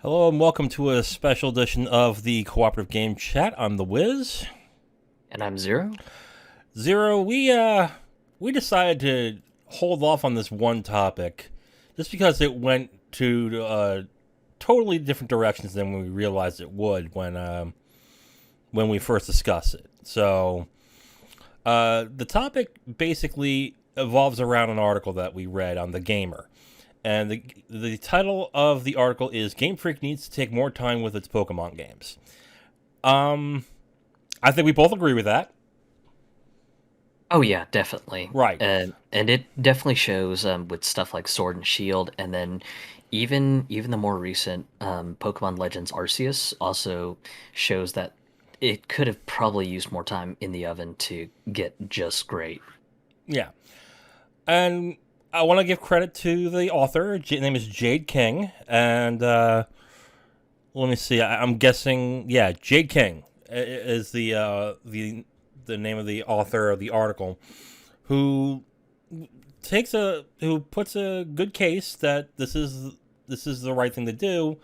Hello and welcome to a special edition of the Cooperative Game Chat. I'm the Wiz. And I'm Zero. Zero, we decided to hold off on this one topic just because it went to totally different directions than we realized it would when we first discussed it. So the topic basically evolves around an article that we read on The Gamer. And the title of the article is Game Freak Needs to Take More Time with Its Pokemon Games. I think we both agree with that. Oh yeah, definitely. Right. And it definitely shows with stuff like Sword and Shield, and then even the more recent Pokemon Legends Arceus also shows that it could have probably used more time in the oven to get just great. Yeah. And I want to give credit to the author. His name is Jade King. And let me see. I'm guessing, yeah, Jade King is the name of the author of the article, who who puts a good case that this is the right thing to do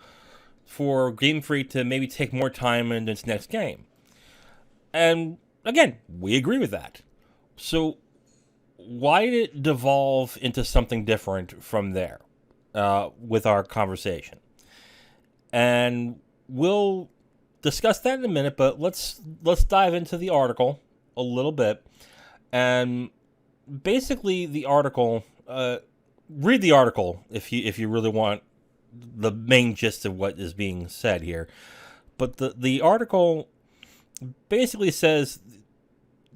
for Game Freak to maybe take more time in its next game. And again, we agree with that. So why did it devolve into something different from there with our conversation? And we'll discuss that in a minute, but let's dive into the article a little bit. And basically, the article. Read the article if you really want the main gist of what is being said here. But the article basically says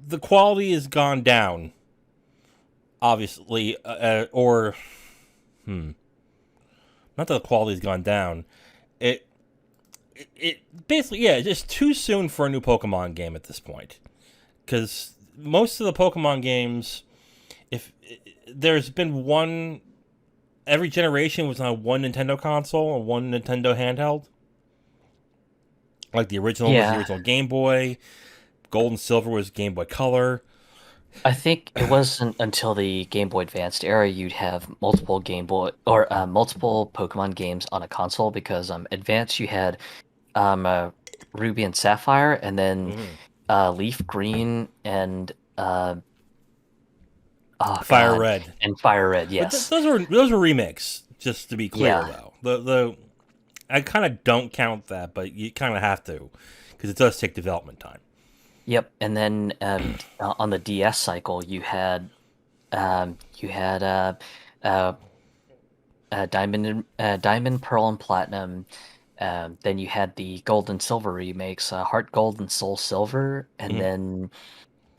the quality has gone down. Obviously, or not that the quality's gone down. It, it basically, yeah, it's just too soon for a new Pokemon game at this point. Because most of the Pokemon games, if there's been one, every generation was on one Nintendo console or one Nintendo handheld. Like the original was the Yeah, original Game Boy, Gold and Silver was Game Boy Color. I think it wasn't until the Game Boy Advanced era you'd have multiple Game Boy or multiple Pokemon games on a console because Advanced you had Ruby and Sapphire, and then Mm-hmm. Leaf Green and oh Fire God, Red. and Fire Red. But Yes, those were remakes. Just to be clear, yeah, though, the I kind of don't count that, but you kind of have to because it does take development time. yep. And then on the DS cycle, you had uh, Diamond, Pearl, and Platinum. Then you had the Gold and Silver remakes, Heart Gold and Soul Silver, and Mm-hmm. then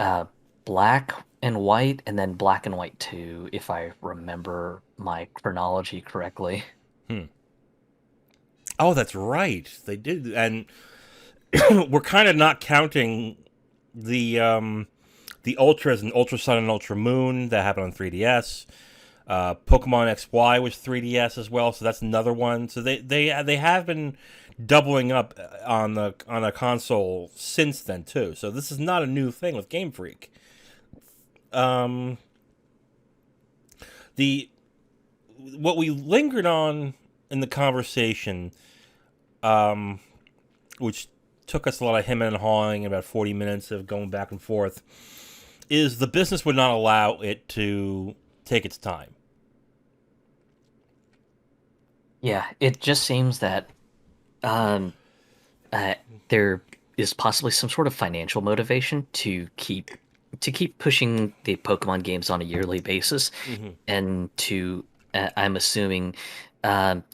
uh, Black and White, and then Black and White 2, if I remember my chronology correctly. Hmm. Oh, that's right. They did, and we're kind of not counting the ultras and Ultra Sun and Ultra Moon that happened on 3DS. Pokemon XY was 3DS as well, so that's another one. So they have been doubling up on a console since then too. So this is not a new thing with Game Freak. Um, the what we lingered on in the conversation, um, which took us a lot of hemming and hawing, about 40 minutes of going back and forth, is the business would not allow it to take its time. Yeah, it just seems that um, uh, there is possibly some sort of financial motivation to keep pushing the Pokemon games on a yearly basis, Mm-hmm. and to I'm assuming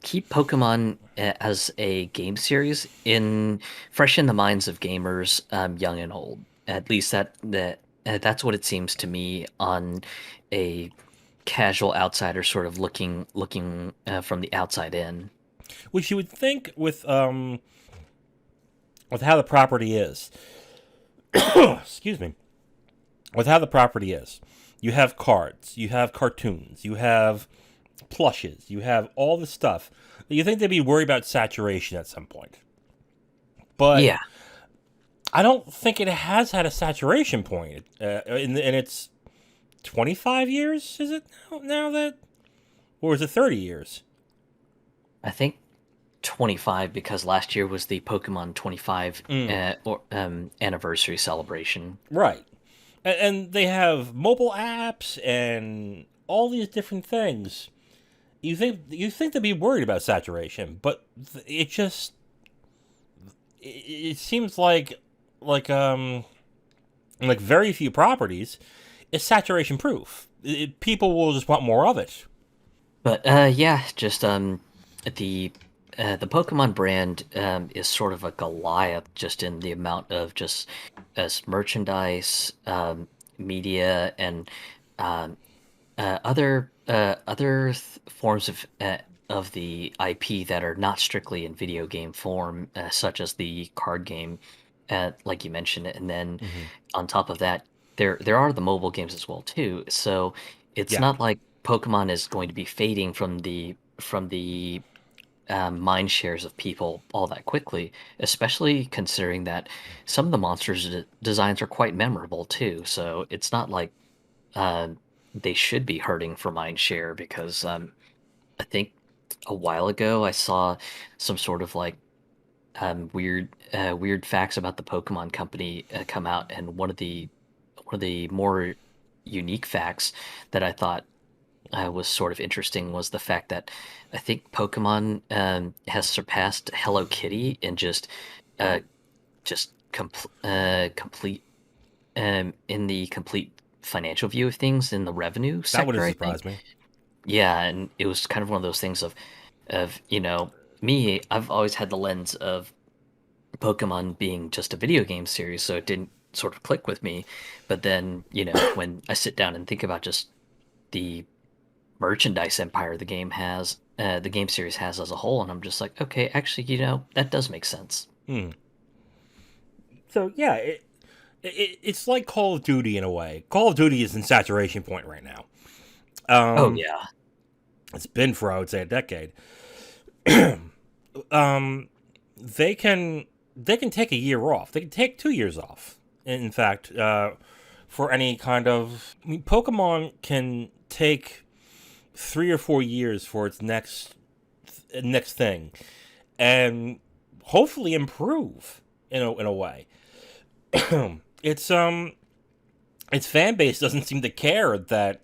keep Pokemon as a game series in fresh in the minds of gamers, young and old. At least that's what it seems to me on a casual outsider sort of looking from the outside in. Which you would think with how the property is. Excuse me. With how the property is, you have cards, you have cartoons, you have plushes, you have all this stuff. You think they'd be worried about saturation at some point, but Yeah, I don't think it has had a saturation point in its 25 years. Is it now that, or is it 30 years? I think 25 because last year was the Pokemon 25 Mm, anniversary celebration. right. And they have mobile apps and all these different things. You think they'd be worried about saturation, but it just it seems like very few properties is saturation proof. People will just want more of it. But yeah, just the the Pokemon brand is sort of a Goliath just in the amount of just as merchandise, media, and um, forms of the IP that are not strictly in video game form, such as the card game, like you mentioned. And then Hmm. on top of that, there are the mobile games as well too. So it's Yeah, not like Pokemon is going to be fading from the mind shares of people all that quickly, especially considering that some of the monsters designs are quite memorable too. So it's not like uh, they should be hurting for mind share because I think a while ago I saw some sort of like weird facts about the Pokemon Company come out, and one of the more unique facts that I thought was sort of interesting was the fact that I think Pokemon has surpassed Hello Kitty in uh, complete in the complete financial view of things in the revenue that would sector, have I think. surprised me. Yeah, and it was kind of one of those things of me. I've always had the lens of Pokemon being just a video game series, so it didn't sort of click with me. But then, when I sit down and think about just the merchandise empire the game series has as a whole, and I'm just like, okay, actually, that does make sense. Hmm. So yeah, it's like Call of Duty in a way. Call of Duty is in saturation point right now. Oh Um, yeah. it's been for I would say a decade. um, they can take a year off. They can take 2 years off. In fact, for any kind of, I mean, Pokemon can take 3 or 4 years for its next thing, and hopefully improve in a way. It's its fan base doesn't seem to care that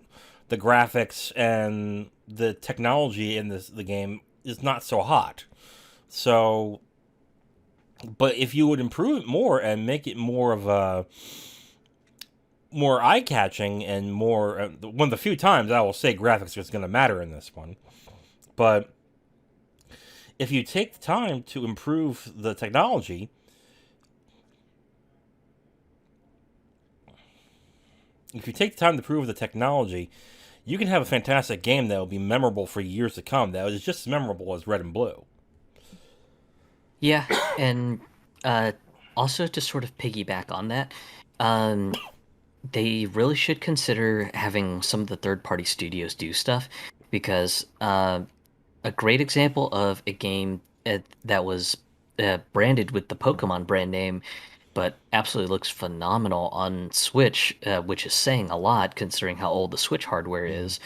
the graphics and the technology in the game is not so hot. So, but if you would improve it more and make it more of a more eye catching and more one of the few times I will say graphics is going to matter in this one, but if you take the time to improve the technology, if you take the time to improve the technology, you can have a fantastic game that will be memorable for years to come. That is just as memorable as Red and Blue. Yeah, and uh, also to sort of piggyback on that, um, they really should consider having some of the third-party studios do stuff because a great example of a game that was branded with the Pokemon brand name, but absolutely looks phenomenal on Switch, which is saying a lot considering how old the Switch hardware Mm-hmm. is,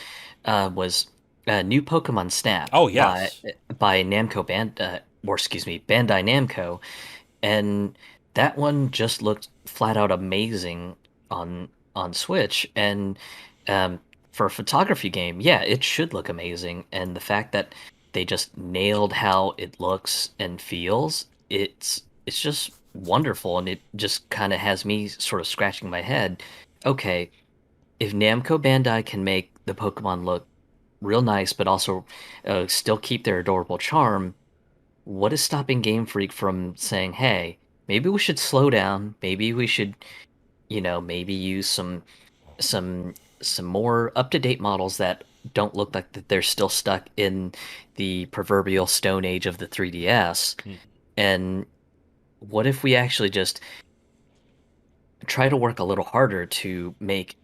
was new Pokemon Snap Oh yes. by or excuse me, Bandai Namco, and that one just looked flat out amazing on Switch. And um, for a photography game, yeah, it should look amazing. And the fact that they just nailed how it looks and feels, it's just wonderful. And it just kind of has me sort of scratching my head. Okay, if Namco Bandai can make the Pokemon look real nice, but also still keep their adorable charm, what is stopping Game Freak from saying, "Hey, maybe we should slow down. Maybe we should, maybe use some some more up-to-date models that don't look like that they're still stuck in the proverbial stone age of the 3DS. And what if we actually just try to work a little harder to make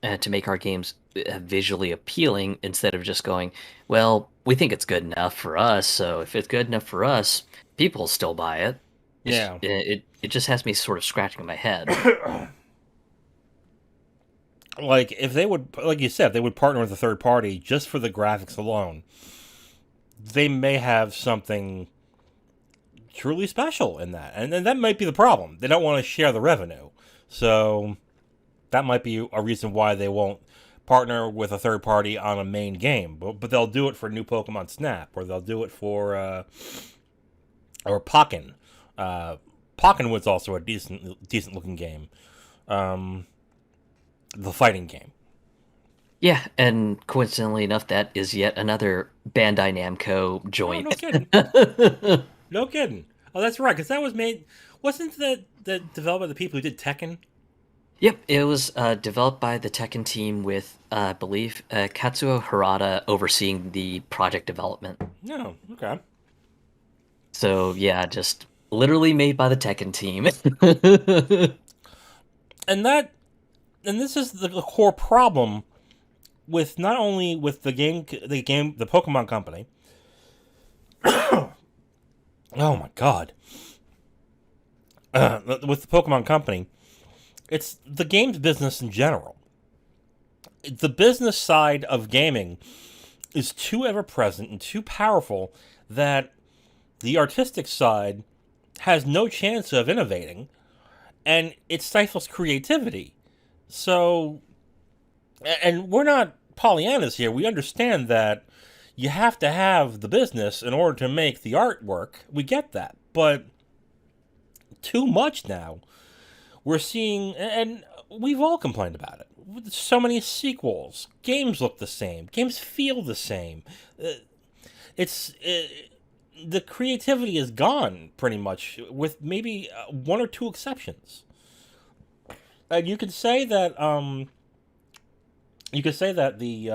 our games visually appealing instead of just going, well, we think it's good enough for us, so if it's good enough for us, people will still buy it. Yeah. It just has me sort of scratching my head. Like if they would, like you said, if they would partner with a third party just for the graphics alone, they may have something truly special in that, and that might be the problem. They don't want to share the revenue, so that might be a reason why they won't partner with a third party on a main game. But they'll do it for new Pokemon Snap, or they'll do it for or Pokken. Pokken was also a decent looking game. The fighting game. Yeah, and coincidentally enough, that is yet another Bandai Namco Oh, no joint. kidding. No kidding. Oh, that's right, because that was made. Wasn't that developed by the people who did Tekken? Yep, it was developed by the Tekken team with, I believe, Katsuo Harada overseeing the project development. No, okay. So yeah, just literally made by the Tekken team. And that, and this is the core problem with not only with the Pokemon Company. Oh my god. With the Pokemon Company, it's the games business in general. The business side of gaming is too ever present and too powerful that the artistic side has no chance of innovating, and it stifles creativity. So, and we're not Pollyannas here. We understand that you have to have the business in order to make the artwork. We get that. But too much now. We're seeing, and we've all complained about it. So many sequels. Games look the same. Games feel the same. It's the creativity is gone pretty much, with maybe one or two exceptions. And you could say that the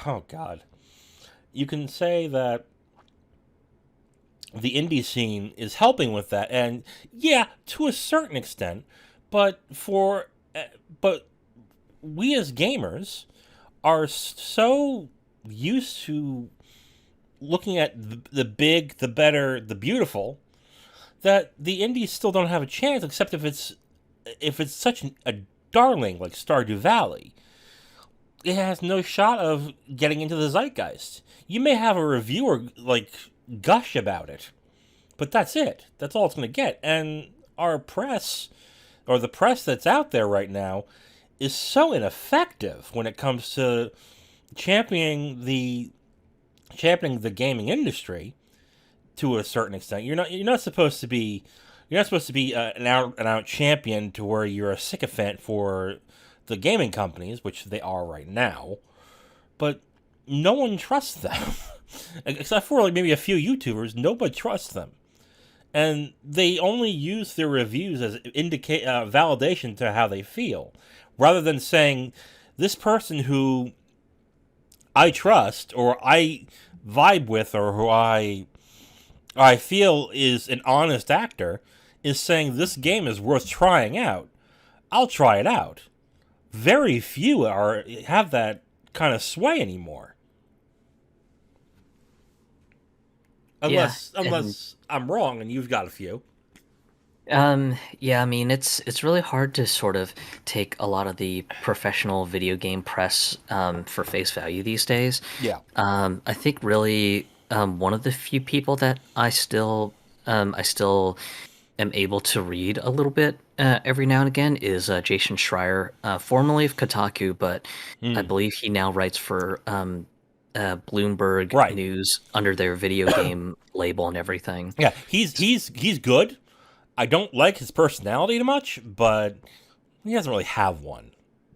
oh god, you can say that the indie scene is helping with that, and yeah, to a certain extent, but but we as gamers are so used to looking at the big, the better, the beautiful, that the indies still don't have a chance, except if it's such a darling like Stardew Valley. It has no shot of getting into the zeitgeist. You may have a reviewer like gush about it, but that's it. That's all it's going to get. And our press, or the press that's out there right now, is so ineffective when it comes to championing the gaming industry to a certain extent. You're not supposed to be an out champion to where you're a sycophant for the gaming companies, which they are right now. But no one trusts them, except for like maybe a few YouTubers. Nobody trusts them, and they only use their reviews as validation to how they feel, rather than saying this person who I trust or I vibe with or who I feel is an honest actor is saying this game is worth trying out. I'll try it out. Very few have that kind of sway anymore. Yeah, and Unless I'm wrong and you've got a few. yeah, I mean it's really hard to sort of take a lot of the professional video game press for face value these days. Yeah. I think really one of the few people that I still am able to read a little bit every now and again is Jason Schreier, formerly of Kotaku, but I Mm. believe he now writes for Bloomberg Right. News under their video game label and everything. Yeah. He's good. I don't like his personality too much, but he doesn't really have one.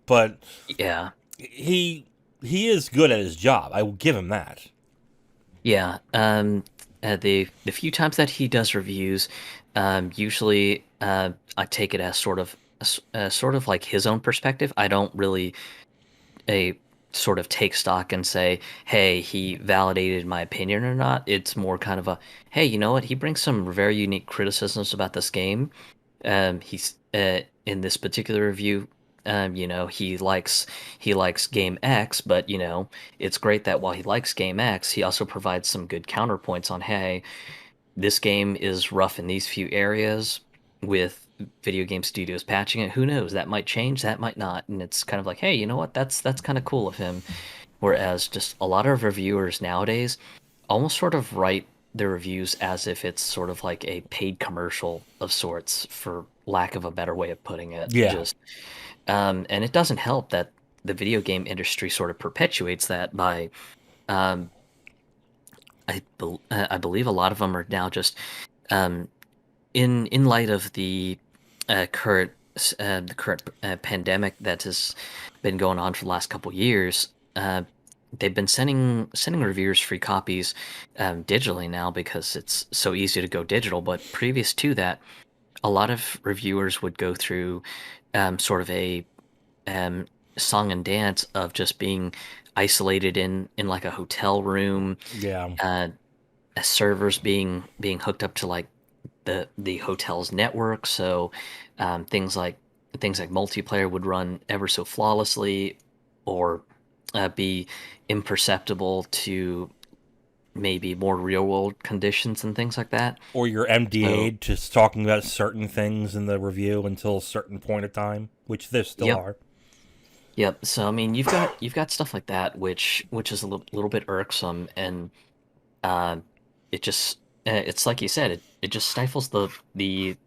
But Yeah. he is good at his job. I will give him that. Yeah, the few times that he does reviews, usually I take it as sort of like his own perspective. I don't really a sort of take stock and say, "Hey, he validated my opinion or not." It's more kind of a, "Hey, you know what? He brings some very unique criticisms about this game. He's in this particular review, he likes game X, but it's great that while he likes game X, he also provides some good counterpoints on, hey, this game is rough in these few areas with video game studios patching it. Who knows? That might change, that might not." And it's kind of like, hey, you know what? That's kind of cool of him. Whereas just a lot of reviewers nowadays almost sort of write their reviews as if it's sort of like a paid commercial of sorts, for lack of a better way of putting it. Yeah. Just and it doesn't help that the video game industry sort of perpetuates that by um, I believe a lot of them are now just um, in light of the current pandemic that has been going on for the last couple years. They've been sending reviewers free copies digitally now because it's so easy to go digital. But previous to that, a lot of reviewers would go through sort of a um, song and dance of just being isolated in like a hotel room, Yeah. uh, servers being hooked up to like the hotel's network, so things like multiplayer would run ever so flawlessly, or be imperceptible to maybe more real world conditions and things like that. Or you're So, MDA'd just talking about certain things in the review until a certain point of time, which there still yep, are. yep. So I mean, you've got stuff like that, which is a little bit irksome, and uh, it just it's like you said, it just stifles the the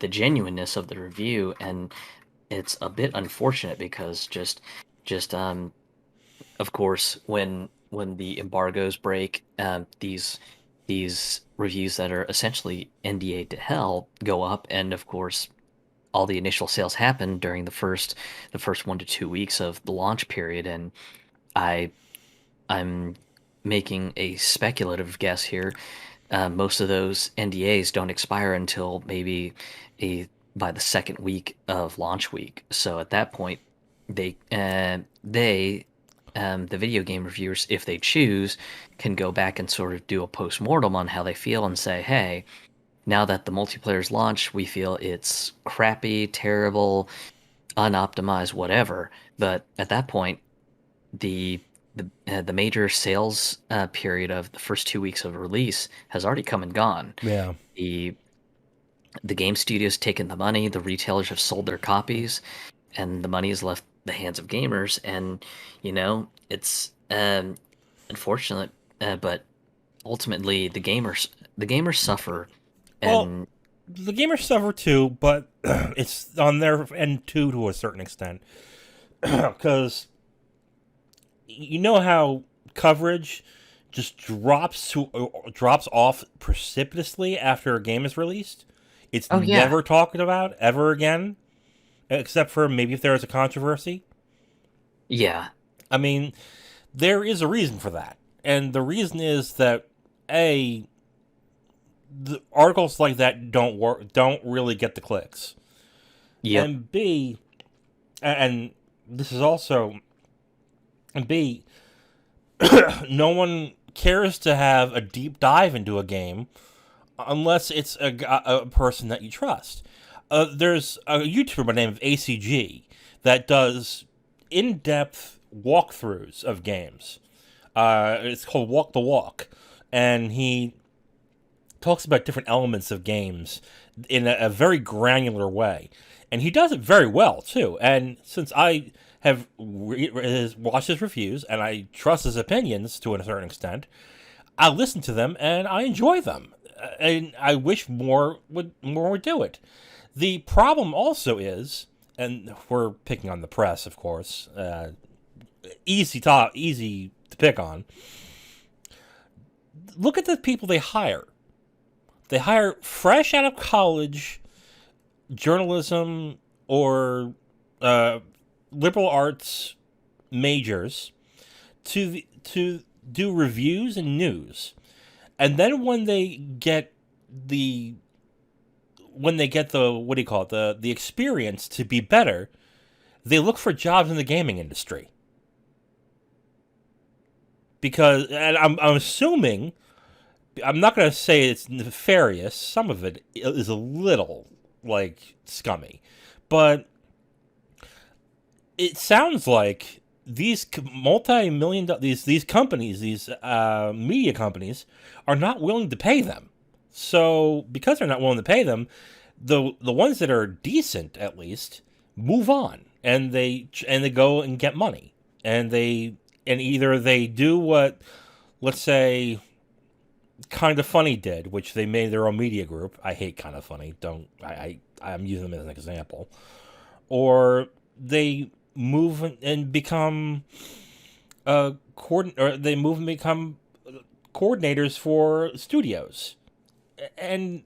genuineness of the review, and it's a bit unfortunate because just of course when the embargoes break, these reviews that are essentially NDA to hell go up, and of course all the initial sales happen during the first 1 to 2 weeks of the launch period. And I I'm making a speculative guess here. Most of those NDAs don't expire until maybe a by the second week of launch week. So at that point, they the video game reviewers, if they choose, can go back and sort of do a post mortem on how they feel and say, hey, now that the multiplayer's launched, we feel it's crappy, terrible, unoptimized, whatever. But at that point, the the major sales period of the first 2 weeks of release has already come and gone. Yeah. The the game studios taken the money, the retailers have sold their copies, and the money has left the hands of gamers. And it's unfortunate, but ultimately the gamers suffer. Well, And the gamers suffer too, but it's on their end too to a certain extent. Because you know how coverage just drops off precipitously after a game is released. It's oh yeah, never talked about ever again, except for maybe if there is a controversy. yeah, I mean, there is a reason for that, and the reason is that a the articles like that don't really get the clicks, yep, and b and this is also and b no one cares to have a deep dive into a game unless it's a person that you trust. There's a YouTuber by the name of ACG that does in-depth walkthroughs of games. It's called Walk the Walk, and he talks about different elements of games in a very granular way, and he does it very well too. And since I have watched his reviews and I trust his opinions to a certain extent, I listen to them and I enjoy them, and I wish more would do it. The problem also is, and we're picking on the press, of course. Easy to pick on. Look at the people they hire. They hire fresh out of college journalism or uh, liberal arts majors to do reviews and news, and then the when they get the what do you call it, the experience to be better, they look for jobs in the gaming industry. Because, and I'm assuming, I'm not going to say it's nefarious. Some of it is a little like scummy, but it sounds like these multi-million these companies, these media companies, are not willing to pay them. So because they're not willing to pay them, the ones that are decent at least move on, and they go and get money, and either they do what, let's say, Kind of Funny did, which they made their own media group. I hate Kind of Funny. Don't I'm using them as an example. Or they move and become or they move and become coordinators for studios, and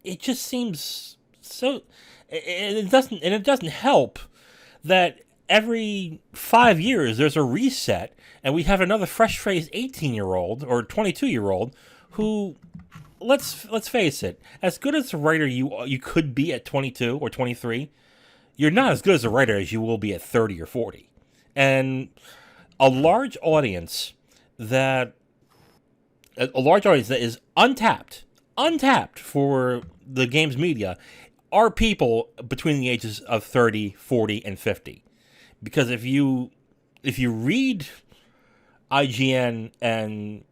it just seems so. It doesn't help that every 5 years there's a reset, and we have another fresh-faced 18-year-old or 22-year-old who, let's face it, as good as a writer you could be at 22 or 23, you're not as good as a writer as you will be at 30 or 40. And a large audience that a large audience that is untapped for the games media are people between the ages of 30, 40, and 50. Because if you read IGN and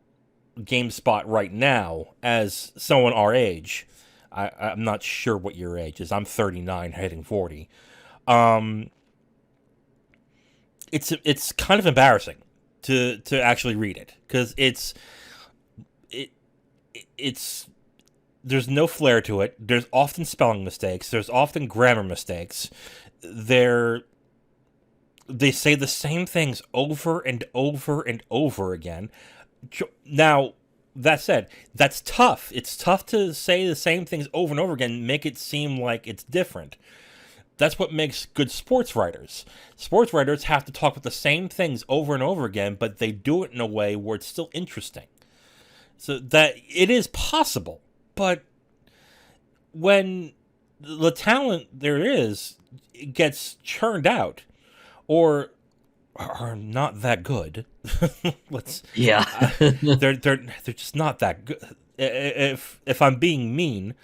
GameSpot right now as someone our age, I'm not sure what your age is. I'm 39, heading 40. Um, it's kind of embarrassing to actually read it, because it it's there's no flair to it. There's often spelling mistakes. There's often grammar mistakes. There they say the same things over and over and over again. Now, that said, that's tough. It's tough to say the same things over and over again and make it seem like it's different. That's what makes good sports writers. Sports writers have to talk about the same things over and over again, but they do it in a way where it's still interesting. So that it is possible, but when the talent there is gets churned out, or are not that good, let's Yeah. they're just not that good. If I'm being mean,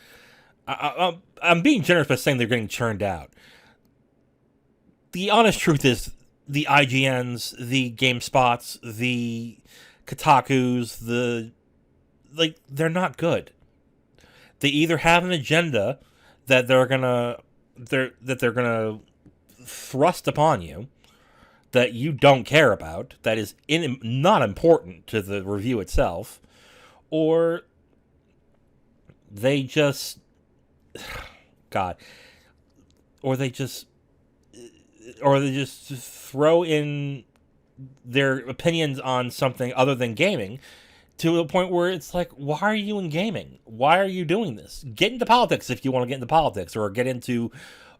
I'm being generous by saying they're getting churned out. The honest truth is, the IGNs, the GameSpots, the Kotaku's, they're not good. They either have an agenda that they're gonna thrust upon you that you don't care about, that is not important to the review itself, or they just God, or they just throw in their opinions on something other than gaming, to a point where it's like, why are you in gaming? Why are you doing this? Get into politics if you want to get into politics, or get into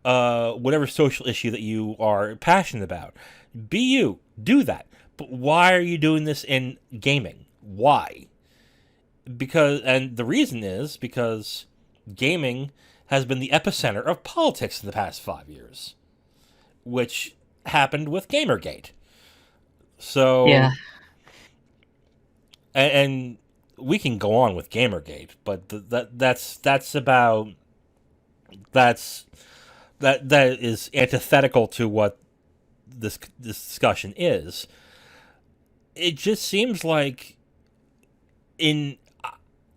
whatever social issue that you are passionate about. Be you. Do that. But why are you doing this in gaming? Why? And the reason is because gaming has been the epicenter of politics in the past 5 years, which happened with Gamergate. So, Yeah. and we can go on with Gamergate, but that is antithetical to what this discussion is. It just seems like in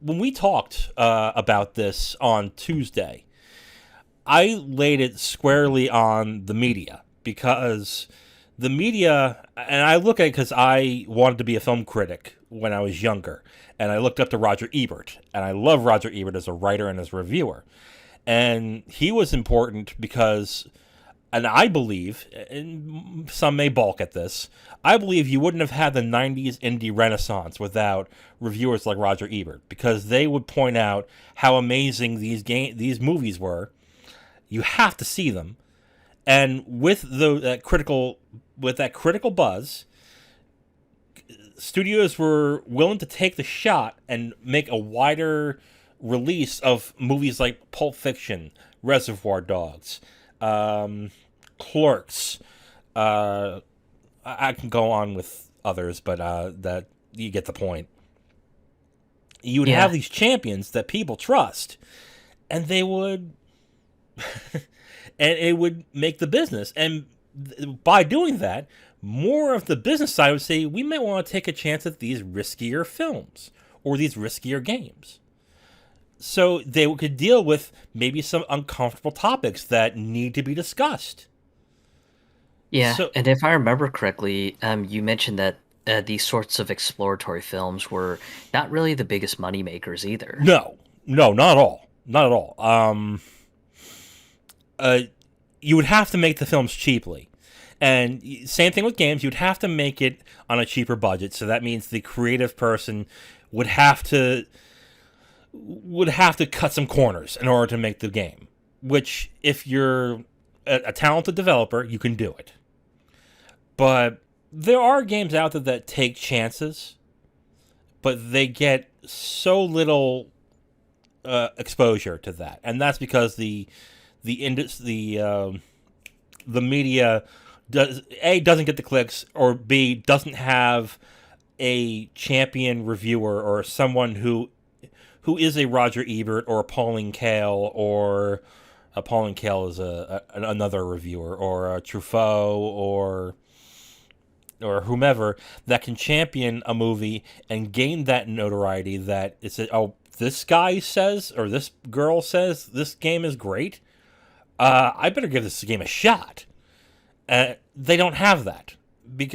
when we talked about this on Tuesday, I laid it squarely on the media, because the media, and I look at it because I wanted to be a film critic when I was younger, and I looked up to Roger Ebert, and I love Roger Ebert as a writer and as a reviewer. And he was important because, and I believe, and some may balk at this, I believe you wouldn't have had the 90s indie renaissance without reviewers like Roger Ebert, because they would point out how amazing these movies were. You have to see them. And with that critical buzz, studios were willing to take the shot and make a wider release of movies like Pulp Fiction, Reservoir Dogs, Clerks. I can go on with others, but that you get the point. You would Yeah. have these champions that people trust, and they would, and it would make the business. And by doing that, more of the business side would say, we might want to take a chance at these riskier films or these riskier games. So they could deal with maybe some uncomfortable topics that need to be discussed. Yeah, So, and if I remember correctly, you mentioned that these sorts of exploratory films were not really the biggest money makers either. No, no, not at all. Not at all. Uh, you would have to make the films cheaply. And same thing with games, you'd have to make it on a cheaper budget. So that means the creative person would have to cut some corners in order to make the game. Which, if you're a talented developer, you can do it. But there are games out there that take chances, but they get so little exposure to that, and that's because the media doesn't get the clicks, or B, doesn't have a champion reviewer or someone who is a Roger Ebert or a Pauline Kael, or Pauline Kael is another reviewer, or a Truffaut, or whomever, that can champion a movie and gain that notoriety that it's this guy says, or this girl says, this game is great. I better give this game a shot. They don't have that,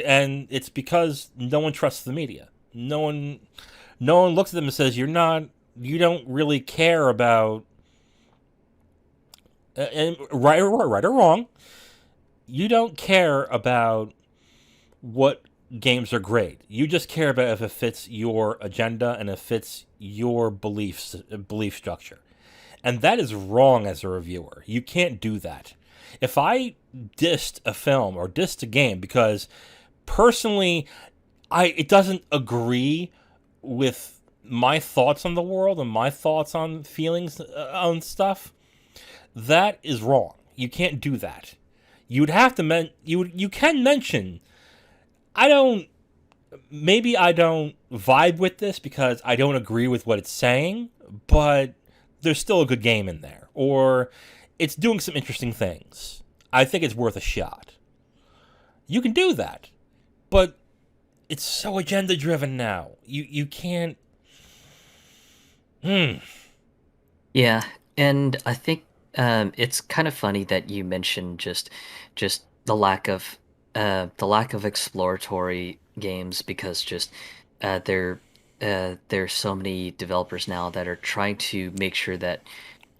and it's because no one trusts the media. No one looks at them and says, you don't really care about, and right or wrong, you don't care about what games are great. You just care about if it fits your agenda and it fits your belief structure. And that is wrong as a reviewer. You can't do that. If I dissed a film or dissed a game because personally it doesn't agree with my thoughts on the world and my thoughts on feelings on stuff, that is wrong. You can't do that. You'd have to you can mention, maybe I don't vibe with this because I don't agree with what it's saying, but there's still a good game in there, or it's doing some interesting things. I think it's worth a shot. You can do that, but it's so agenda driven now. You can't. Yeah, and I think it's kind of funny that you mentioned just the lack of exploratory games, because just there's so many developers now that are trying to make sure that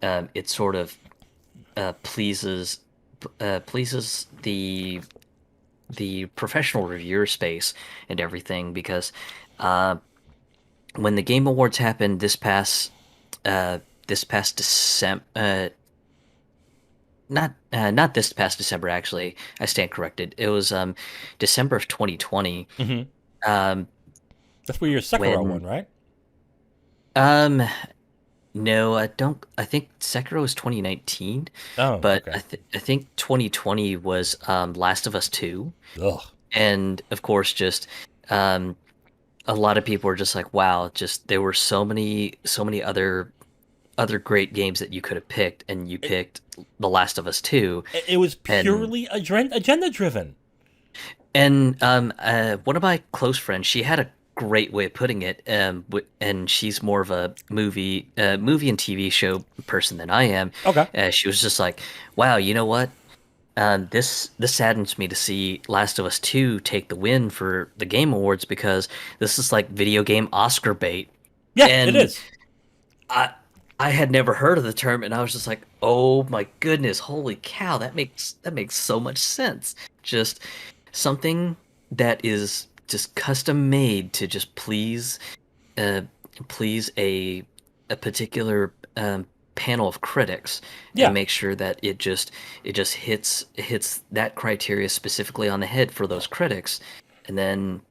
it sort of pleases the professional reviewer space and everything, because when the Game Awards happened this past December, not this past December, actually. I stand corrected. It was December of 2020. Mm-hmm. That's where your Sekiro one, right? Um no, I don't. I think Sekiro was 2019, Oh, but okay. I think 2020 was Last of Us 2. Ugh. And of course, just um a lot of people were just like, wow, just there were so many other great games that you could have picked, and you picked The Last of Us 2. It was and purely agenda driven. And one of my close friends, she had a great way of putting it, and she's more of a movie and TV show person than I am. Okay. She was just like, "Wow, you know what? This saddens me to see Last of Us 2 take the win for the Game Awards, because this is like video game Oscar bait." Yeah, it And is. I I had never heard of the term, and I was just like, "Oh my goodness, holy cow, that makes so much sense." Just something that is just custom made to just uh please a particular panel of critics, and Yeah. make sure that it just hits that criteria specifically on the head for those critics. And then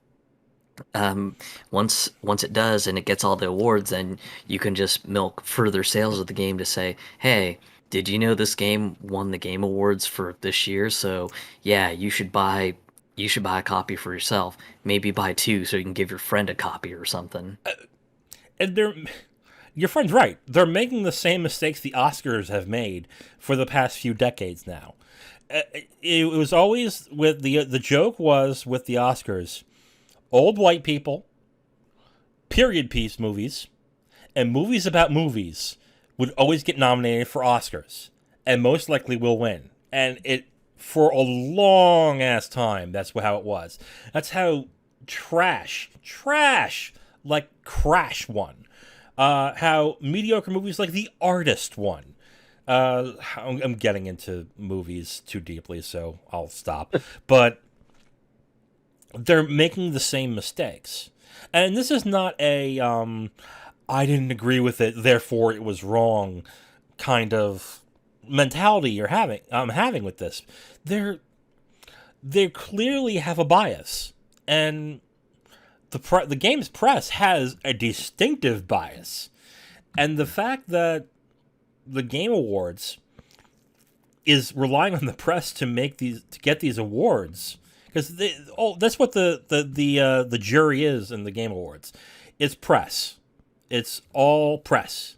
um, once it does and it gets all the awards, then you can just milk further sales of the game to say, "Hey, did you know this game won the Game Awards for this year? So yeah, you should buy a copy for yourself. Maybe buy two so you can give your friend a copy or something." And your friend's right. They're making the same mistakes the Oscars have made for the past few decades now. It was always with the joke was with the Oscars, old white people, period piece movies, and movies about movies would always get nominated for Oscars and most likely will win. And it, for a long ass time, that's how it was. That's how trash, like Crash won. How mediocre movies like The Artist won. I'm getting into movies too deeply, so I'll stop. But they're making the same mistakes. And this is not a I didn't agree with it, therefore it was wrong kind of mentality I'm having with this. They clearly have a bias, and the game's press has a distinctive bias, and the fact that the Game Awards is relying on the press to get these awards, because that's what the jury is in the Game Awards. It's press. It's all press.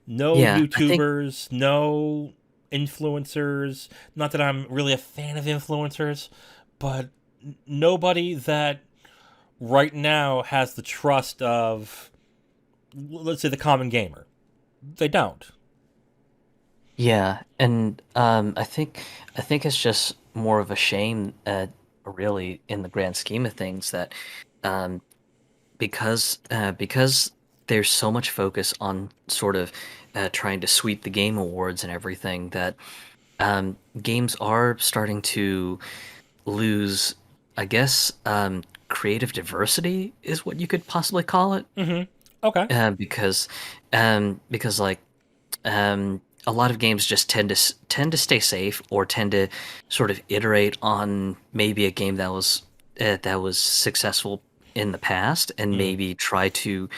No Yeah, I think YouTubers, no influencers. Not that I'm really a fan of influencers, but nobody that right now has the trust of, let's say, the common gamer. They don't. yeah, and I think it's just more of a shame, really, in the grand scheme of things, that um, because there's so much focus on sort of trying to sweep the game awards and everything, that games are starting to lose, I guess, creative diversity is what you could possibly call it. Okay. Because like a lot of games just tend to stay safe, or tend to sort of iterate on maybe a game that was successful in the past, and Mm. maybe try to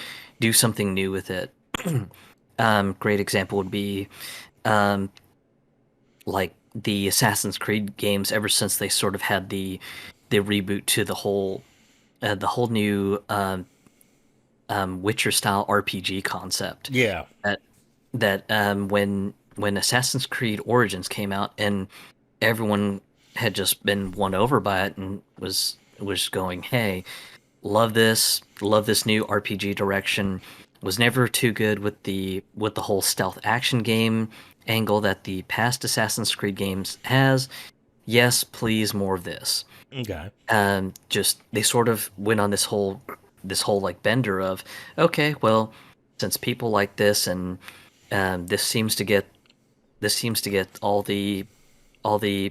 do something new with it. Great example would be um, like the Assassin's Creed games. Ever since they sort of had the reboot to the whole new Witcher style RPG concept, Yeah. that when Assassin's Creed Origins came out, and everyone had just been won over by it, and was going, "Hey, love this new RPG direction." Was never too good with the whole stealth action game angle that the past Assassin's Creed games has. Yes, please, more of this. Okay. Just they sort of went on this whole like bender of, okay, well, since people like this, and this seems to get all the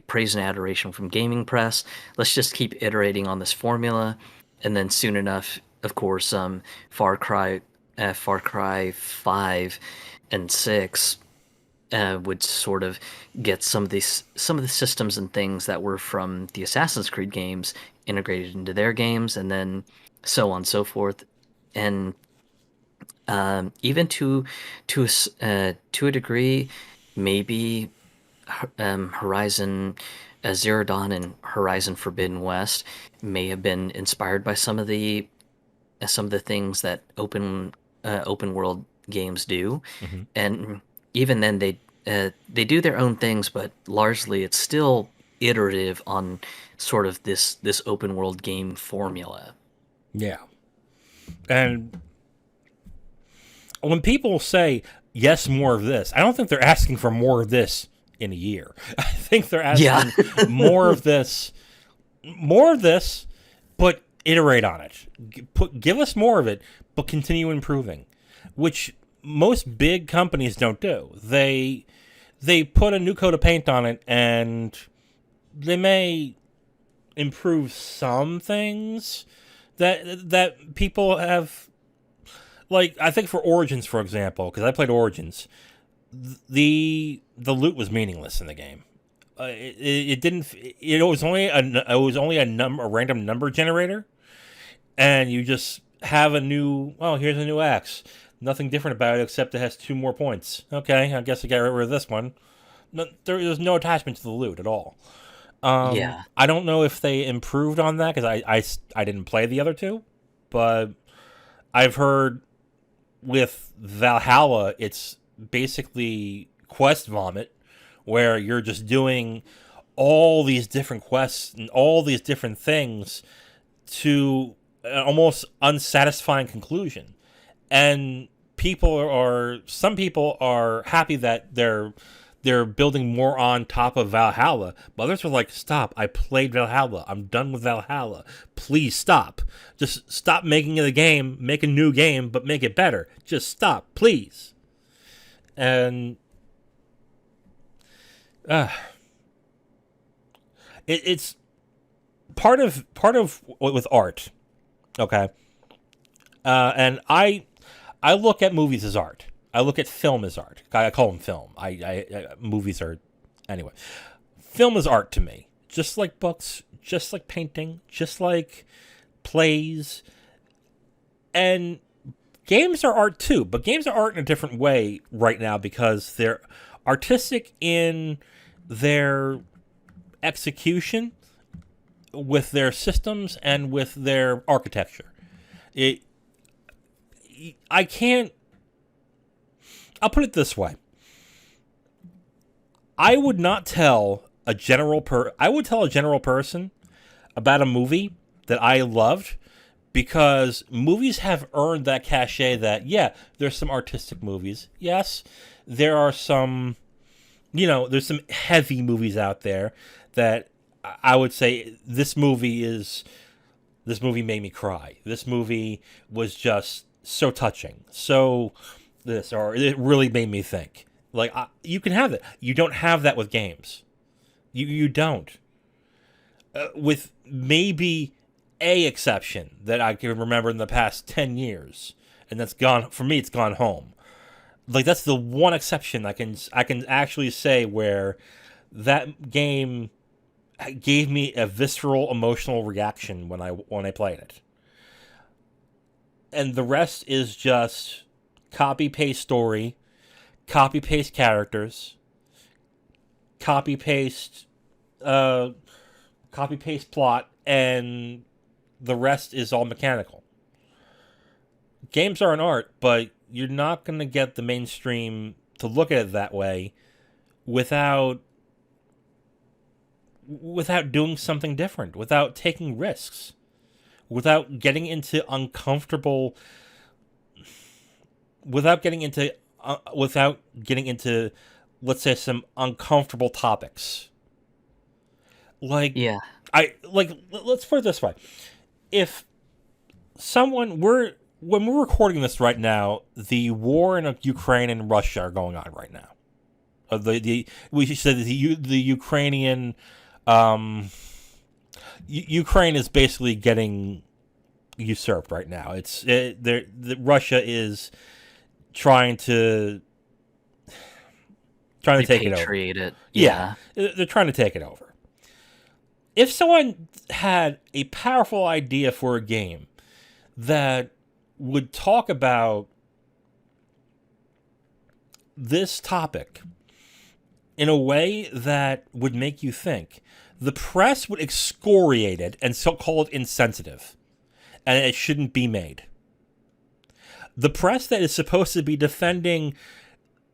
praise and adoration from gaming press. Let's just keep iterating on this formula, and then soon enough, of course, Far Cry 5 and 6 would sort of get some of the systems and things that were from the Assassin's Creed games integrated into their games, and then so on and so forth. And even to a degree, maybe Horizon Zero Dawn and Horizon Forbidden West may have been inspired by some of the things that open world games do, Hmm. and even then they do their own things, but largely it's still iterative on sort of this open world game formula. Yeah. And when people say yes, more of this, I don't think they're asking for more of this in a year. I think they're Yeah. asking more of this, more of this, but iterate on it. Give us more of it, but continue improving, which most big companies don't do. They put a new coat of paint on it, and they may improve some things that people have. Like, I think for Origins, for example, because I played Origins, the loot was meaningless in the game. It didn't. It was only a random number generator, and you just have a new. Oh, here's a new axe. Nothing different about it except it has 2 more points. Okay, I guess I got rid of this one. No, there's no attachment to the loot at all. Yeah. I don't know if they improved on that because I didn't play the other two, but I've heard with Valhalla, it's basically quest vomit, where you're just doing all these different quests and all these different things to an almost unsatisfying conclusion. And some people are happy that they're building more on top of Valhalla. But others were like, stop, I played Valhalla. I'm done with Valhalla. Please stop. Just stop making it a game. Make a new game, but make it better. Just stop, please. And it's part of with art. Okay. And I look at movies as art. I look at film as art. I call them film. Movies are, anyway. Film is art to me. Just like books, just like painting, just like plays. And games are art too, but games are art in a different way right now because they're artistic in their execution with their systems and with their architecture. I'll put it this way. I would not tell a general person about a movie that I loved because movies have earned that cachet that, yeah, there's some artistic movies. Yes, there are some, there's some heavy movies out there that I would say this movie made me cry. This movie was just so touching. Or it really made me think. Like, you can have that. You don't have that with games. You don't. With maybe a exception that I can remember in the past 10 years. And that's gone, for me, it's gone home. Like, that's the one exception I can actually say where that game gave me a visceral emotional reaction when I played it. And the rest is just copy paste story, copy paste characters, copy paste plot, and the rest is all mechanical. Games are an art, but you're not going to get the mainstream to look at it that way without doing something different, without taking risks, without getting into let's say some uncomfortable topics. Like, Yeah. Let's put it this way. If when we're recording this right now, the war in Ukraine and Russia are going on right now. We said the Ukrainian, Ukraine is basically getting usurped right now. Russia is trying to take it over. It. Yeah, they're trying to take it over. If someone had a powerful idea for a game that would talk about this topic in a way that would make you think, the press would excoriate it and call it insensitive, and it shouldn't be made. The press that is supposed to be defending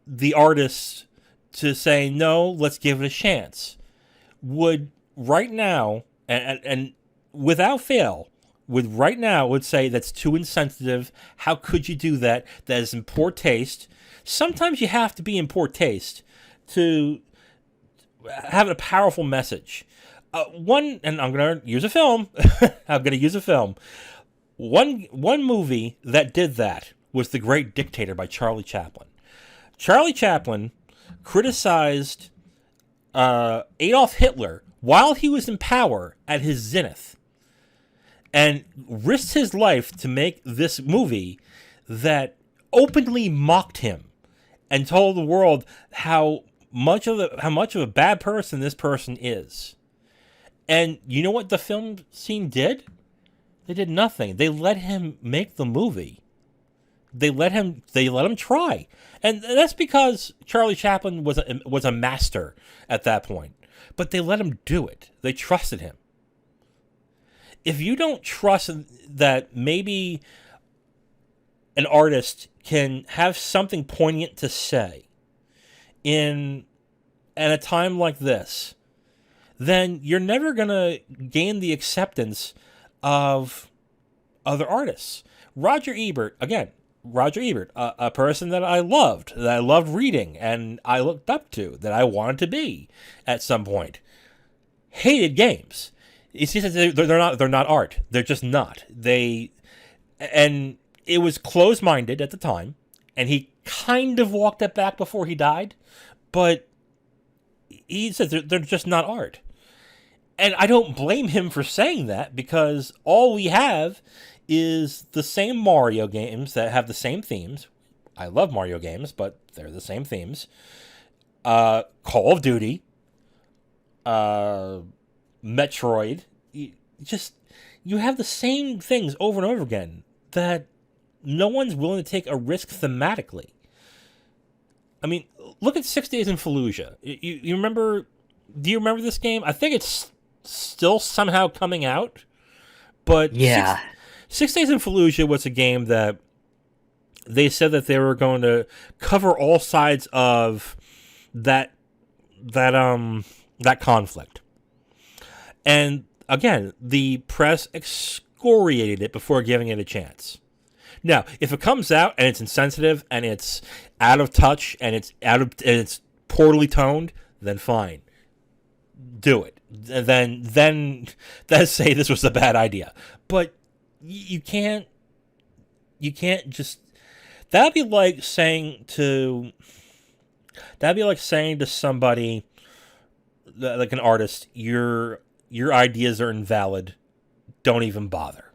the artists to say, no, let's give it a chance, would right now, and without fail, would say that's too insensitive. How could you do that? That is in poor taste. Sometimes you have to be in poor taste to have a powerful message. And I'm going to use a film. One movie that did that was The Great Dictator by Charlie Chaplin. Charlie Chaplin criticized Adolf Hitler while he was in power at his zenith, and risked his life to make this movie that openly mocked him and told the world how much of a bad person this person is. And you know what the film scene did? They did nothing. They let him make the movie. They let him try. And that's because Charlie Chaplin was a master at that point. But they let him do it. They trusted him. If you don't trust that maybe an artist can have something poignant to say at a time like this, then you're never going to gain the acceptance of other artists. Roger Ebert Roger Ebert, a person that I loved reading, and I looked up to, that I wanted to be at some point, hated games. It's just that they're not art. They're just not. And it was closed-minded at the time, and he kind of walked it back before he died, but he said they're just not art. And I don't blame him for saying that, because all we have is the same Mario games that have the same themes. I love Mario games, but they're the same themes. Call of Duty, Metroid. You have the same things over and over again that no one's willing to take a risk thematically. I mean, look at 6 Days in Fallujah. You remember? Do you remember this game? I think it's still somehow coming out, but Yeah. 6 Days in Fallujah was a game that they said that they were going to cover all sides of that conflict. And again, the press excoriated it before giving it a chance. Now, if it comes out and it's insensitive and it's out of touch and it's poorly toned, then fine. Do it. Then say this was a bad idea. But you can't just. That'd be like saying to somebody, like an artist, your ideas are invalid. Don't even bother.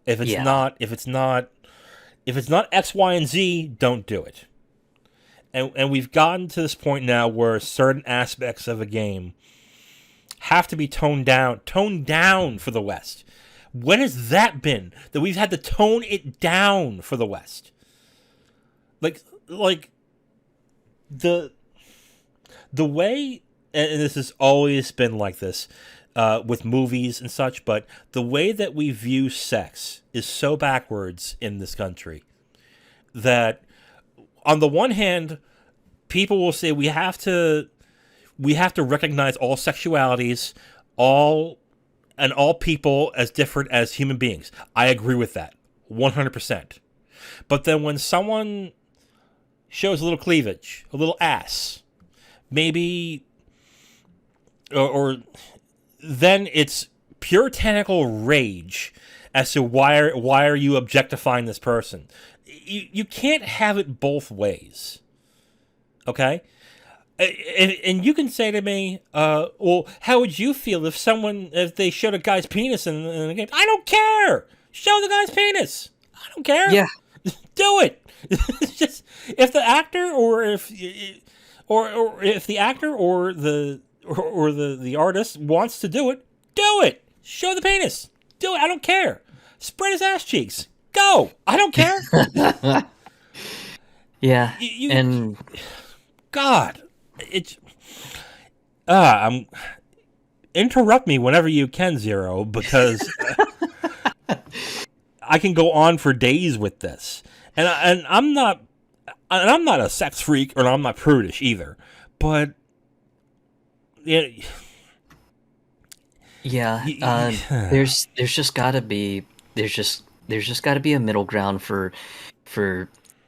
If it's not X, Y, and Z, don't do it. And we've gotten to this point now where certain aspects of a game have to be toned down for the West. When has that been that we've had to tone it down for the West? Like the way, and this has always been like this with movies and such, but the way that we view sex is so backwards in this country that, on the one hand, people will say we have to recognize all sexualities, all people as different as human beings. I agree with that 100%. But then when someone shows a little cleavage, a little ass, maybe, or then it's puritanical rage as to why are you objectifying this person. You can't have it both ways. Okay? And you can say to me, well, how would you feel if they showed a guy's penis in the game? I don't care! Show the guy's penis! I don't care! Yeah. Do it! It's just, if the actor or if the actor or the artist wants to do it! Show the penis! Do it! I don't care! Spread his ass cheeks! Go! I don't care! Yeah. And God, it's interrupt me whenever you can, Zero, because I can go on for days with this, and I'm not a sex freak, or I'm not prudish either, but yeah, there's just got to be a middle ground for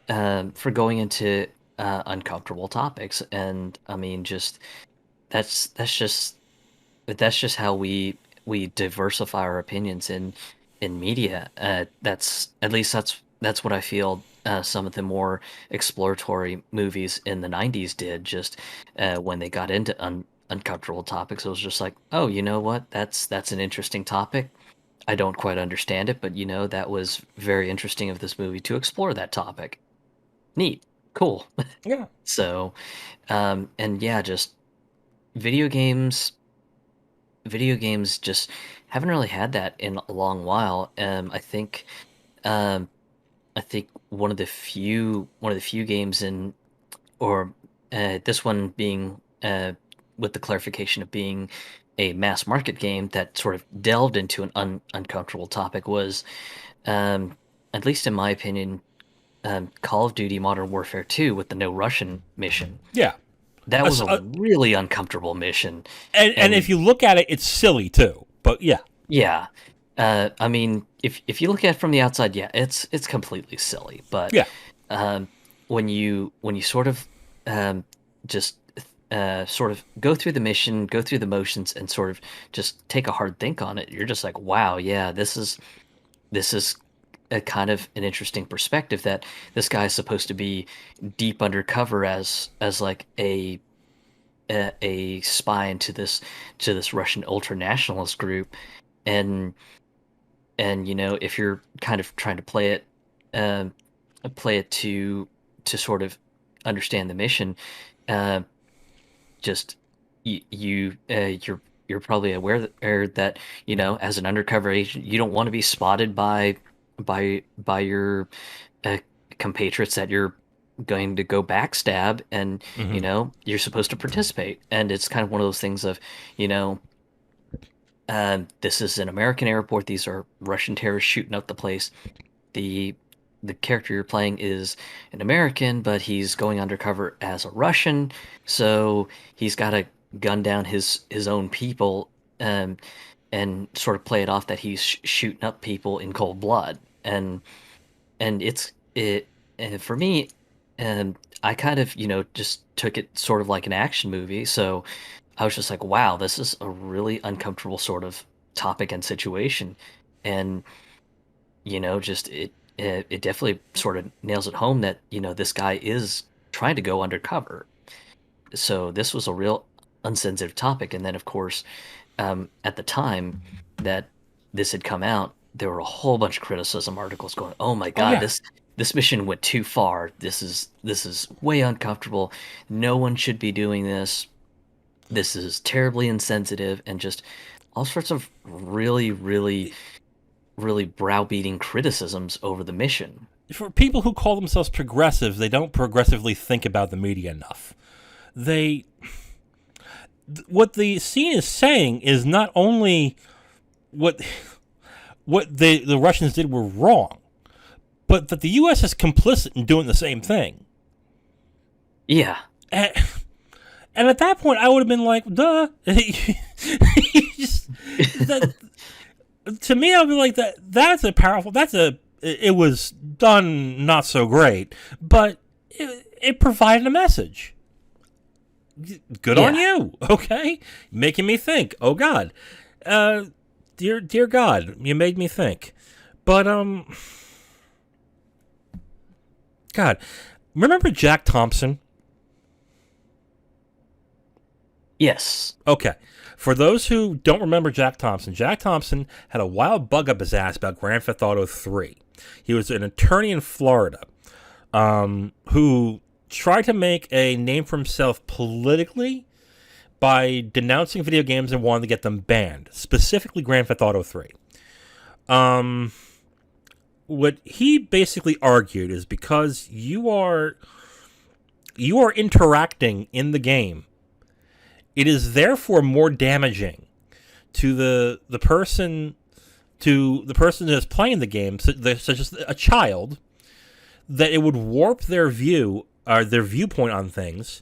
going into uncomfortable topics. And I mean, that's just how we diversify our opinions in media. That's what I feel some of the more exploratory movies in the 90s did, just when they got into uncomfortable topics. It was just like, oh, you know what, that's an interesting topic. I don't quite understand it, but that was very interesting of this movie to explore that topic. Neat. Cool. Yeah. So, and yeah, just video games just haven't really had that in a long while. I think one of the few games this one being, with the clarification of being a mass market game that sort of delved into an uncomfortable topic, was, at least in my opinion, Call of Duty Modern Warfare 2 with the No Russian mission. Yeah. That was a really uncomfortable mission. And if you look at it, it's silly too. But yeah. Yeah. I mean, if you look at it from the outside, yeah, it's completely silly. But Yeah. um, when you sort of um, just sort of go through the mission, go through the motions, and sort of just take a hard think on it, you're just like, wow, yeah, this is a kind of an interesting perspective that this guy is supposed to be deep undercover as like a spy into this Russian ultra nationalist group, and if you're kind of trying to um, play it to sort of understand the mission, uh, just you're probably aware that as an undercover agent you don't want to be spotted by your uh, compatriots that you're going to go backstab, and Hmm. you're supposed to participate, and it's kind of one of those things of you know this is an American airport, these are Russian terrorists shooting up the place. The the character you're playing is an American, but he's going undercover as a Russian, so he's got to gun down his own people, um, and sort of play it off that he's shooting up people in cold blood, and for me, I kind of just took it sort of like an action movie, so I was just like, wow, this is a really uncomfortable sort of topic and situation, and just it definitely sort of nails it home that this guy is trying to go undercover. So this was a real unsensitive topic, and then of course, at the time that this had come out, there were a whole bunch of criticism articles going, "Oh my Oh God, yeah. this mission went too far. This is way uncomfortable. No one should be doing this. This is terribly insensitive," and just all sorts of really, really, really browbeating criticisms over the mission. For people who call themselves progressives, they don't progressively think about the media enough. They What the scene is saying is not only what the Russians did were wrong, but that the U.S. is complicit in doing the same thing. Yeah, And, and at that point, I would have been like, "Duh." Just, that, to me, I would be like, "That. That's a powerful. That's a. It was done not so great, but it provided a message. Good on yeah, you. Okay, making me think. Oh God, uh, dear God, you made me think. But God, remember Jack Thompson? yes, Okay. For those who don't remember Jack Thompson had a wild bug up his ass about Grand Theft Auto 3. He was an attorney in Florida who tried to make a name for himself politically by denouncing video games and wanted to get them banned, specifically Grand Theft Auto 3. Um, what he basically argued is because you are interacting in the game, it is therefore more damaging to the person that's playing the game, such as a child, that it would warp their view or their viewpoint on things,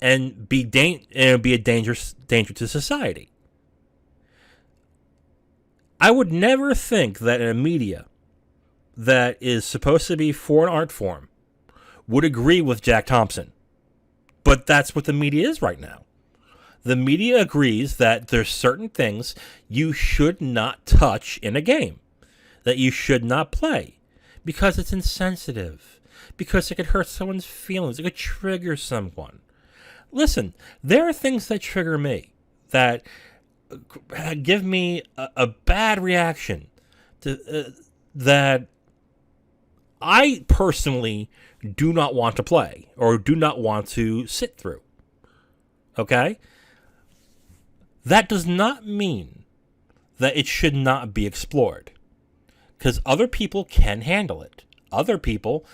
and be a danger to society. I would never think that in a media that is supposed to be for an art form would agree with Jack Thompson, but that's what the media is right now. The media agrees that there's certain things you should not touch in a game, that you should not play, because it's insensitive, because it could hurt someone's feelings, it could trigger someone. Listen, there are things that trigger me, that give me a bad reaction, that I personally do not want to play or do not want to sit through. Okay? That does not mean that it should not be explored, because other people can handle it. Other people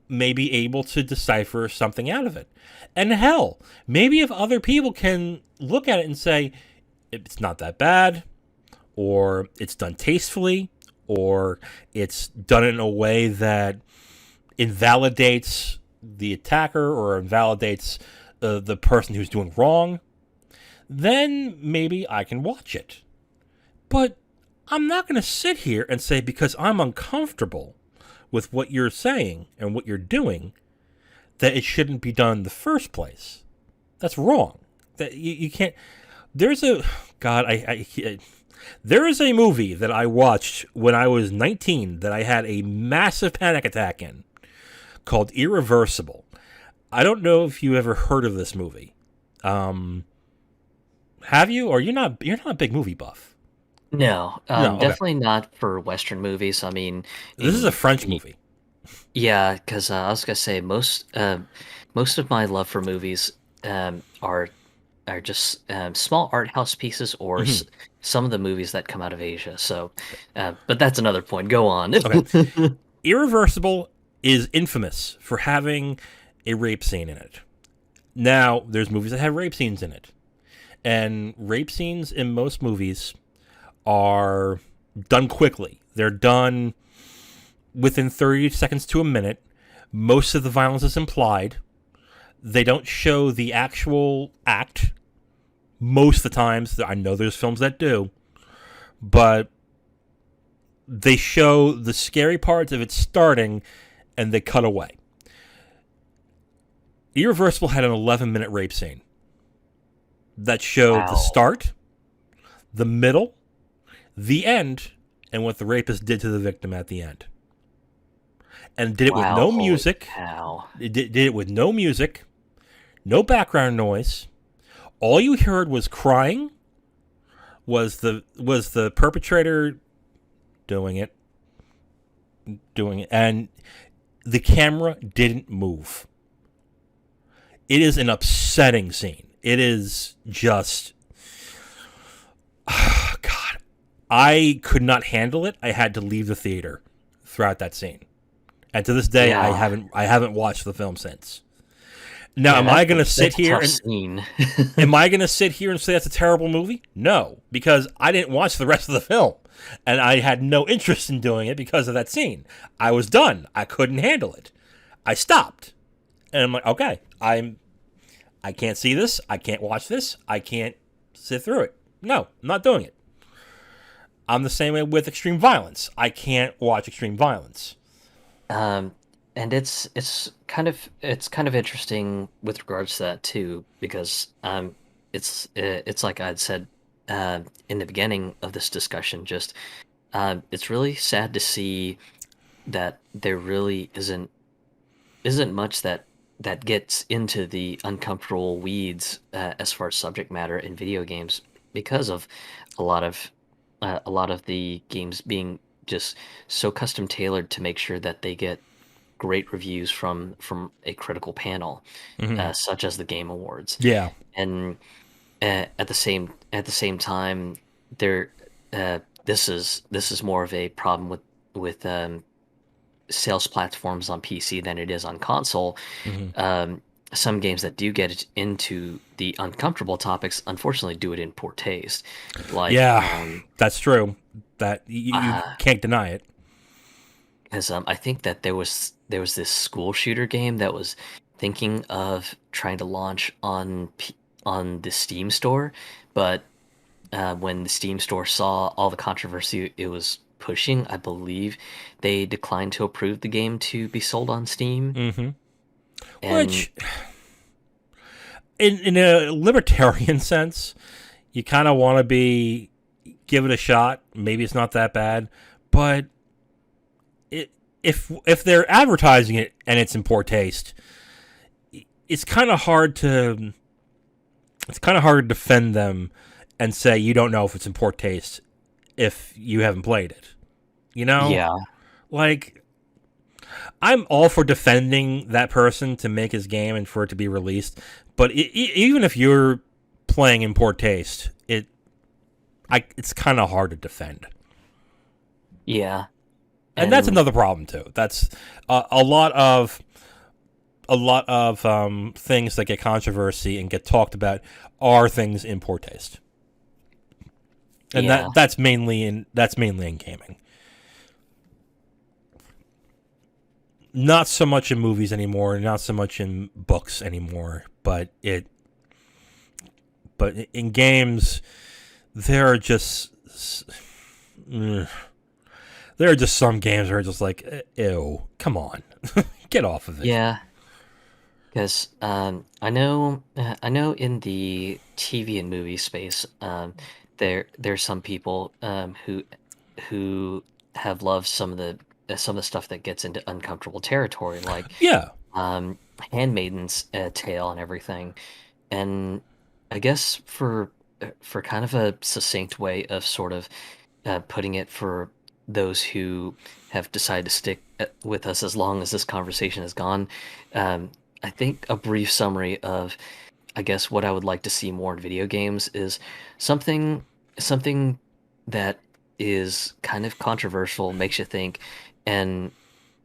may be able to decipher something out of it. And hell, maybe if other people can look at it and say, it's not that bad, or it's done tastefully, or it's done in a way that invalidates the attacker or invalidates the person who's doing wrong, then maybe I can watch it. But I'm not going to sit here and say because I'm uncomfortable with what you're saying and what you're doing that it shouldn't be done in the first place. That's wrong. That you can't. There's a God. There is a movie that I watched when I was 19 that I had a massive panic attack in, called Irreversible. I don't know if you ever heard of this movie. Have you? Or you're not a big movie buff. No, No, okay. definitely not for Western movies. I mean, This is a in French movie. yeah, because I was gonna say most of my love for movies are just small art house pieces or Mhm. some of the movies that come out of Asia. So, but that's another point. Go on. Okay. Irreversible is infamous for having a rape scene in it. Now, there's movies that have rape scenes in it. And rape scenes in most movies are done quickly. They're done within 30 seconds to a minute. Most of the violence is implied. They don't show the actual act. Most of the times, I know there's films that do, but they show the scary parts of it starting and they cut away. Irreversible had an 11-minute rape scene that showed the Wow. start, the middle, the end, and what the rapist did to the victim at the end. And did it with Wow. no Holy music. cow. It did it with no music, no background noise. All you heard was crying. Was the perpetrator doing it, and the camera didn't move. It is an upsetting scene. It is just, God, I could not handle it. I had to leave the theater throughout that scene, and to this day, Yeah. I haven't watched the film since. Now, Yeah, am I going to sit that's a here tough and scene. am I going to sit here and say that's a terrible movie? No, because I didn't watch the rest of the film, and I had no interest in doing it because of that scene. I was done. I couldn't handle it. I stopped, and I'm like, okay, I can't see this. I can't watch this. I can't sit through it. No, I'm not doing it. I'm the same way with extreme violence. I can't watch extreme violence. Um, and it's kind of interesting with regards to that too, because it's like I'd said in the beginning of this discussion. Just it's really sad to see that there really isn't much that gets into the uncomfortable weeds as far as subject matter in video games because of a lot of a lot of the games being just so custom tailored to make sure that they get great reviews from a critical panel, Hmm. such as the Game Awards. Yeah. And at the same time, there this is more of a problem with sales platforms on PC than it is on console. Hmm. Some games that do get into the uncomfortable topics, unfortunately, do it in poor taste. Like, Yeah, that's true. That you uh, can't deny it. because I think that there was this school shooter game that was thinking of trying to launch on the Steam store, but when the Steam store saw all the controversy it was pushing, I believe they declined to approve the game to be sold on Steam. Hmm. And Which, in a libertarian sense, you kind of want to give it a shot. Maybe it's not that bad, but if they're advertising it and it's in poor taste, it's kind of hard to defend them and say you don't know if it's in poor taste if you haven't played it. You know, yeah, like I'm all for defending that person to make his game and for it to be released, but even if you're playing in poor taste, it's kind of hard to defend. yeah, And that's and another problem too. That's a lot of things that get controversy and get talked about are things in poor taste, and yeah, that's mainly in gaming. Not so much in movies anymore. Not so much in books anymore. But in games, there are just ugh. There are just some games where it's just like, ew, come on, get off of it. Yeah, because I know in the TV and movie space, there's some people who have loved some of the stuff that gets into uncomfortable territory, like Yeah. um, Handmaiden's Tale and everything. And I guess for kind of a succinct way of sort of putting it for those who have decided to stick with us as long as this conversation has gone, um, I think a brief summary of, I guess, what I would like to see more in video games is something something that is kind of controversial, makes you think, and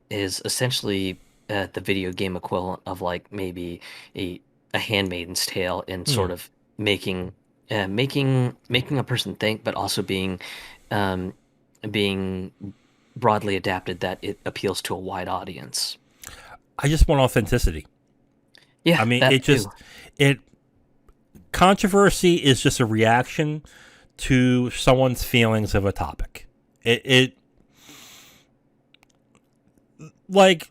is essentially the video game equivalent of like maybe a a Handmaiden's Tale in Hmm. sort of making making a person think, but also um, being broadly adapted that it appeals to a wide audience. I just want authenticity. Yeah, I mean, that too. it controversy is just a reaction to someone's feelings of a topic. It like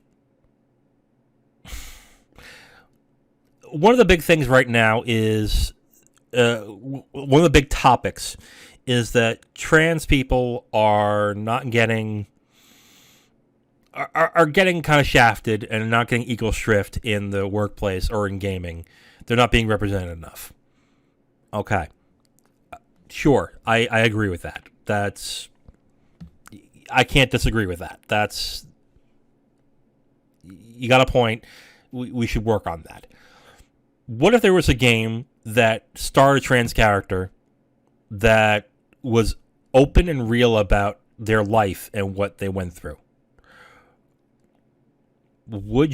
one of the big things right now is one of the big topics is that trans people are not getting are getting kind of shafted and not getting equal shrift in the workplace or in gaming. They're not being represented enough. Okay, sure, I agree with that. That's I can't disagree with that. That's you got a point. We should work on that. What if there was a game that starred a trans character that was open and real about their life and what they went through? Would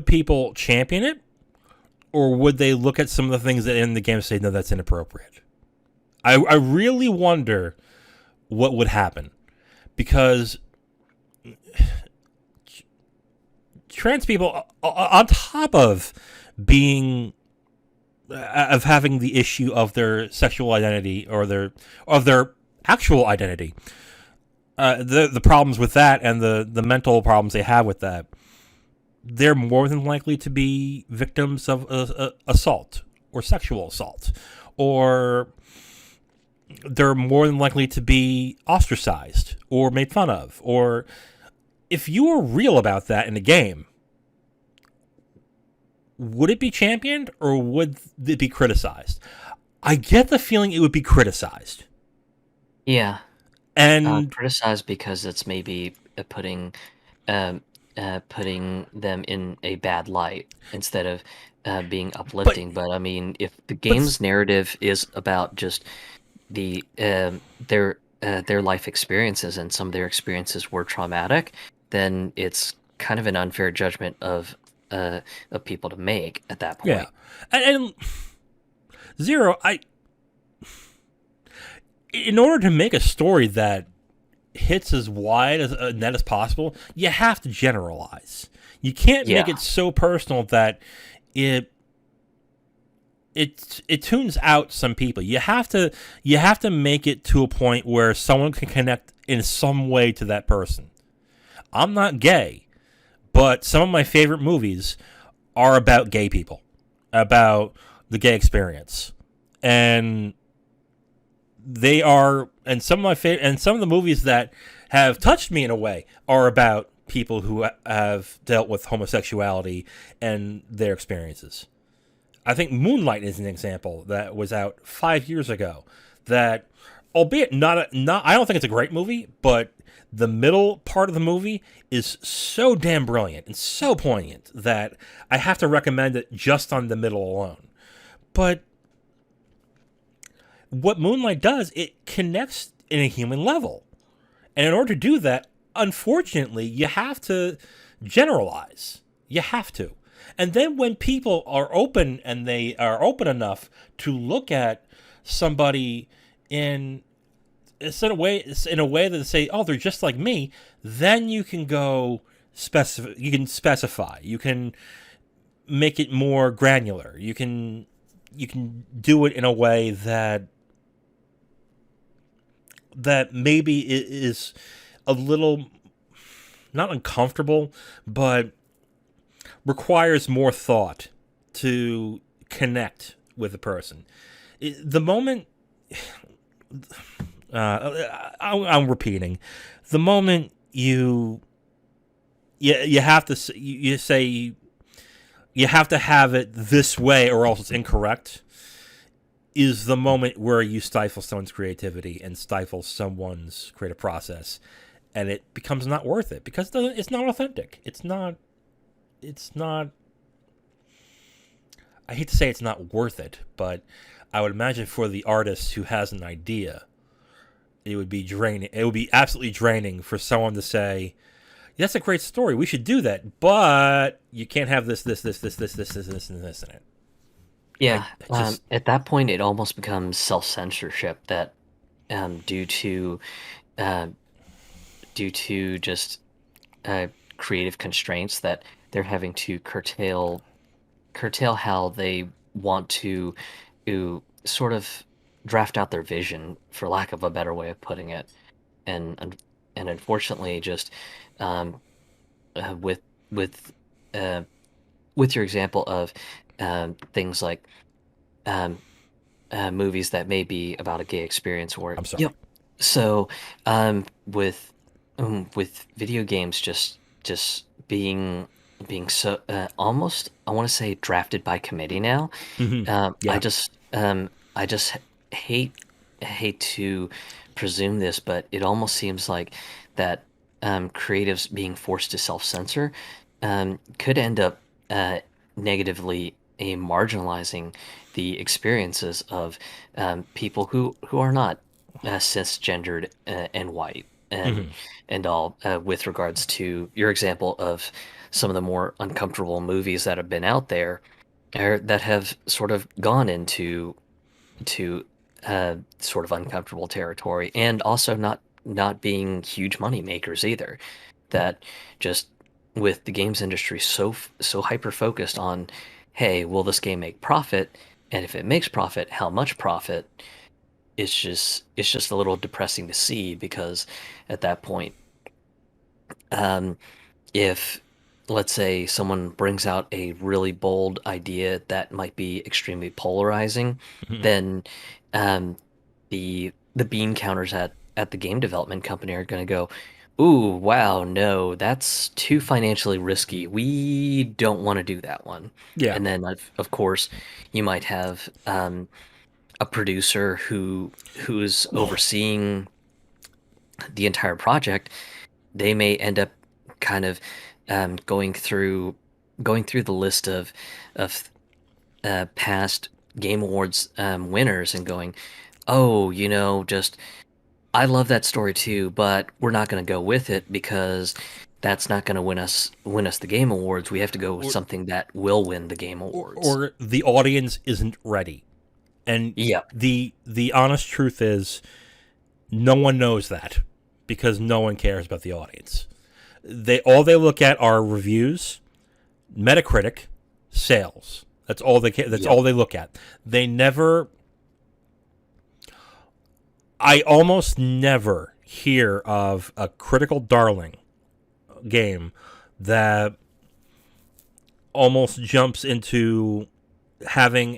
people champion it, or would they look at some of the things that in the game and say no, that's inappropriate? I really wonder what would happen, because trans people, on top of being of having the issue of their sexual identity or their actual identity, the problems with that and the mental problems they have with that, they're more than likely to be victims of assault or sexual assault, or they're more than likely to be ostracized or made fun of. Or if you were real about that in the game, would it be championed or would it be criticized? I get the feeling it would be criticized. Yeah, And criticized because it's maybe um, putting them in a bad light instead of being but uplifting. But I mean, if the but game's narrative is about just their life experiences and some of their experiences were traumatic, then it's kind of an unfair judgment of people to make at that yeah, point. and Zero, I in order to make a story that hits as wide as a net as possible, you have to generalize. You can't make Yeah, it so personal that it it tunes out some people. You have to make it to a point where someone can connect in some way to that person. I'm not gay, but some of my favorite movies are about gay people, about the gay experience, and and some of my favorite, and some of the movies that have touched me in a way are about people who have dealt with homosexuality and their experiences. I think Moonlight is an example that was out 5 years ago. That, albeit not, I don't think it's a great movie, but the middle part of the movie is so damn brilliant and so poignant that I have to recommend it just on the middle alone. But what Moonlight does, it connects in a human level. And in order to do that, unfortunately, you have to generalize. You have to. And then when people are open and they are open enough to look at somebody in in a way that they say, "Oh, they're just like me," then you can go specify. You can make it more granular. You can do it in a way that that maybe is a little not uncomfortable, but requires more thought to connect with a person. The moment I'm repeating, the moment you have to you say you have to have it this way or else it's incorrect, is the moment where you stifle someone's creativity and stifle someone's creative process, and it becomes not worth it because it's not authentic. It's not. I hate to say it's not worth it, but I would imagine for the artist who has an idea, it would be draining. It would be absolutely draining for someone to say, "That's a great story. We should do that, but you can't have this, and this in it." Yeah, Just at that point, it almost becomes self-censorship that, due to uh, just uh, creative constraints, that they're having to curtail how they want to sort of draft out their vision, for lack of a better way of putting it. And unfortunately, just um, with with uh, with your example of things like um, movies that may be about a gay experience, or I'm sorry. yep. So with video games just being so almost, I want to say, drafted by committee now. Hmm. Um, I Yeah. just um, I just hate hate to presume this, but it almost seems like that creatives being forced to self-censor could end up negatively marginalizing the experiences of people who are not cisgendered and white Hmm. and all, with regards to your example of some of the more uncomfortable movies that have been out there, or that have sort of gone into to sort of uncomfortable territory, and also not being huge money makers either. That just, with the games industry so hyper focused on, hey, will this game make profit, and if it makes profit, how much profit? It's just a little depressing to see, because at that point, um, if, let's say, someone brings out a really bold idea that might be extremely polarizing, Hmm. then um, the bean counters at the game development company are going to go, "Ooh, wow, no, that's too financially risky. We don't want to do that one." Yeah. And then, of course, you might have a producer who's overseeing the entire project. They may end up kind of um, going through going through the list of past Game Awards winners and going, "Oh, just, I love that story too, but we're not going to go with it because that's not going to win us the Game Awards. We have to go with Or, something that will win the Game Awards." or the audience isn't ready, and Yep. the honest truth is, no one knows that because no one cares about the audience. They look at are reviews, Metacritic, sales. That's all they care. That's Yep. all they look at. They never. I almost never hear of a critical darling game that almost jumps into having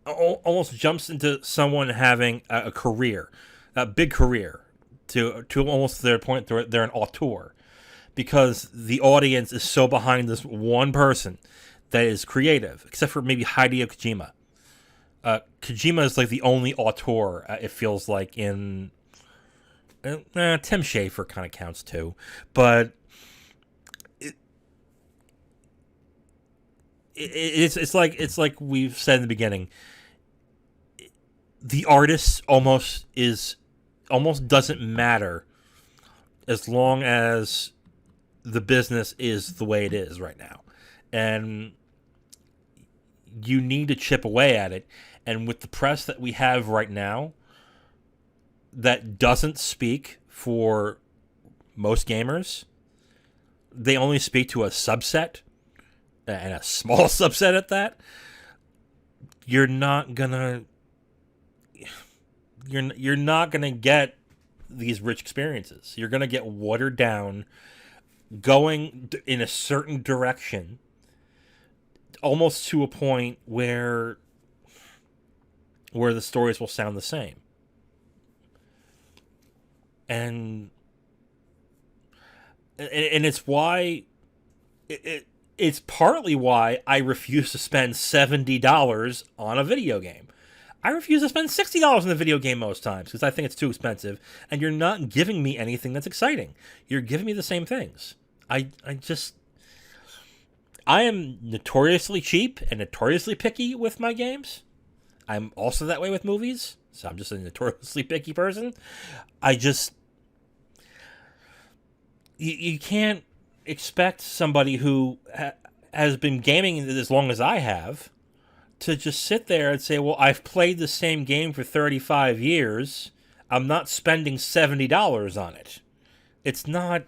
almost jumps into someone having a career, a big career, to almost their point they're an auteur, because the audience is so behind this one person that is creative, except for maybe Hideo Kojima. Kojima is like the only auteur, it feels like, in Tim Schafer kind of counts too, but it's like we've said in the beginning. The artist almost doesn't matter as long as the business is the way it is right now, and you need to chip away at it. And with the press that we have right now, that doesn't speak for most gamers. They only speak to a subset, and a small subset at that. You're not gonna you're not going to get these rich experiences. You're going to get watered down, going in a certain direction, almost to a point where the stories will sound the same. And it's why it's partly why I refuse to spend $70 on a video game. I refuse to spend $60 on a video game most times because I think it's too expensive, and you're not giving me anything that's exciting. You're giving me the same things. I am notoriously cheap and notoriously picky with my games. I'm also that way with movies, so I'm just a notoriously picky person. You can't expect somebody who has been gaming as long as I have to just sit there and say, well, I've played the same game for 35 years. I'm not spending $70 on it. It's not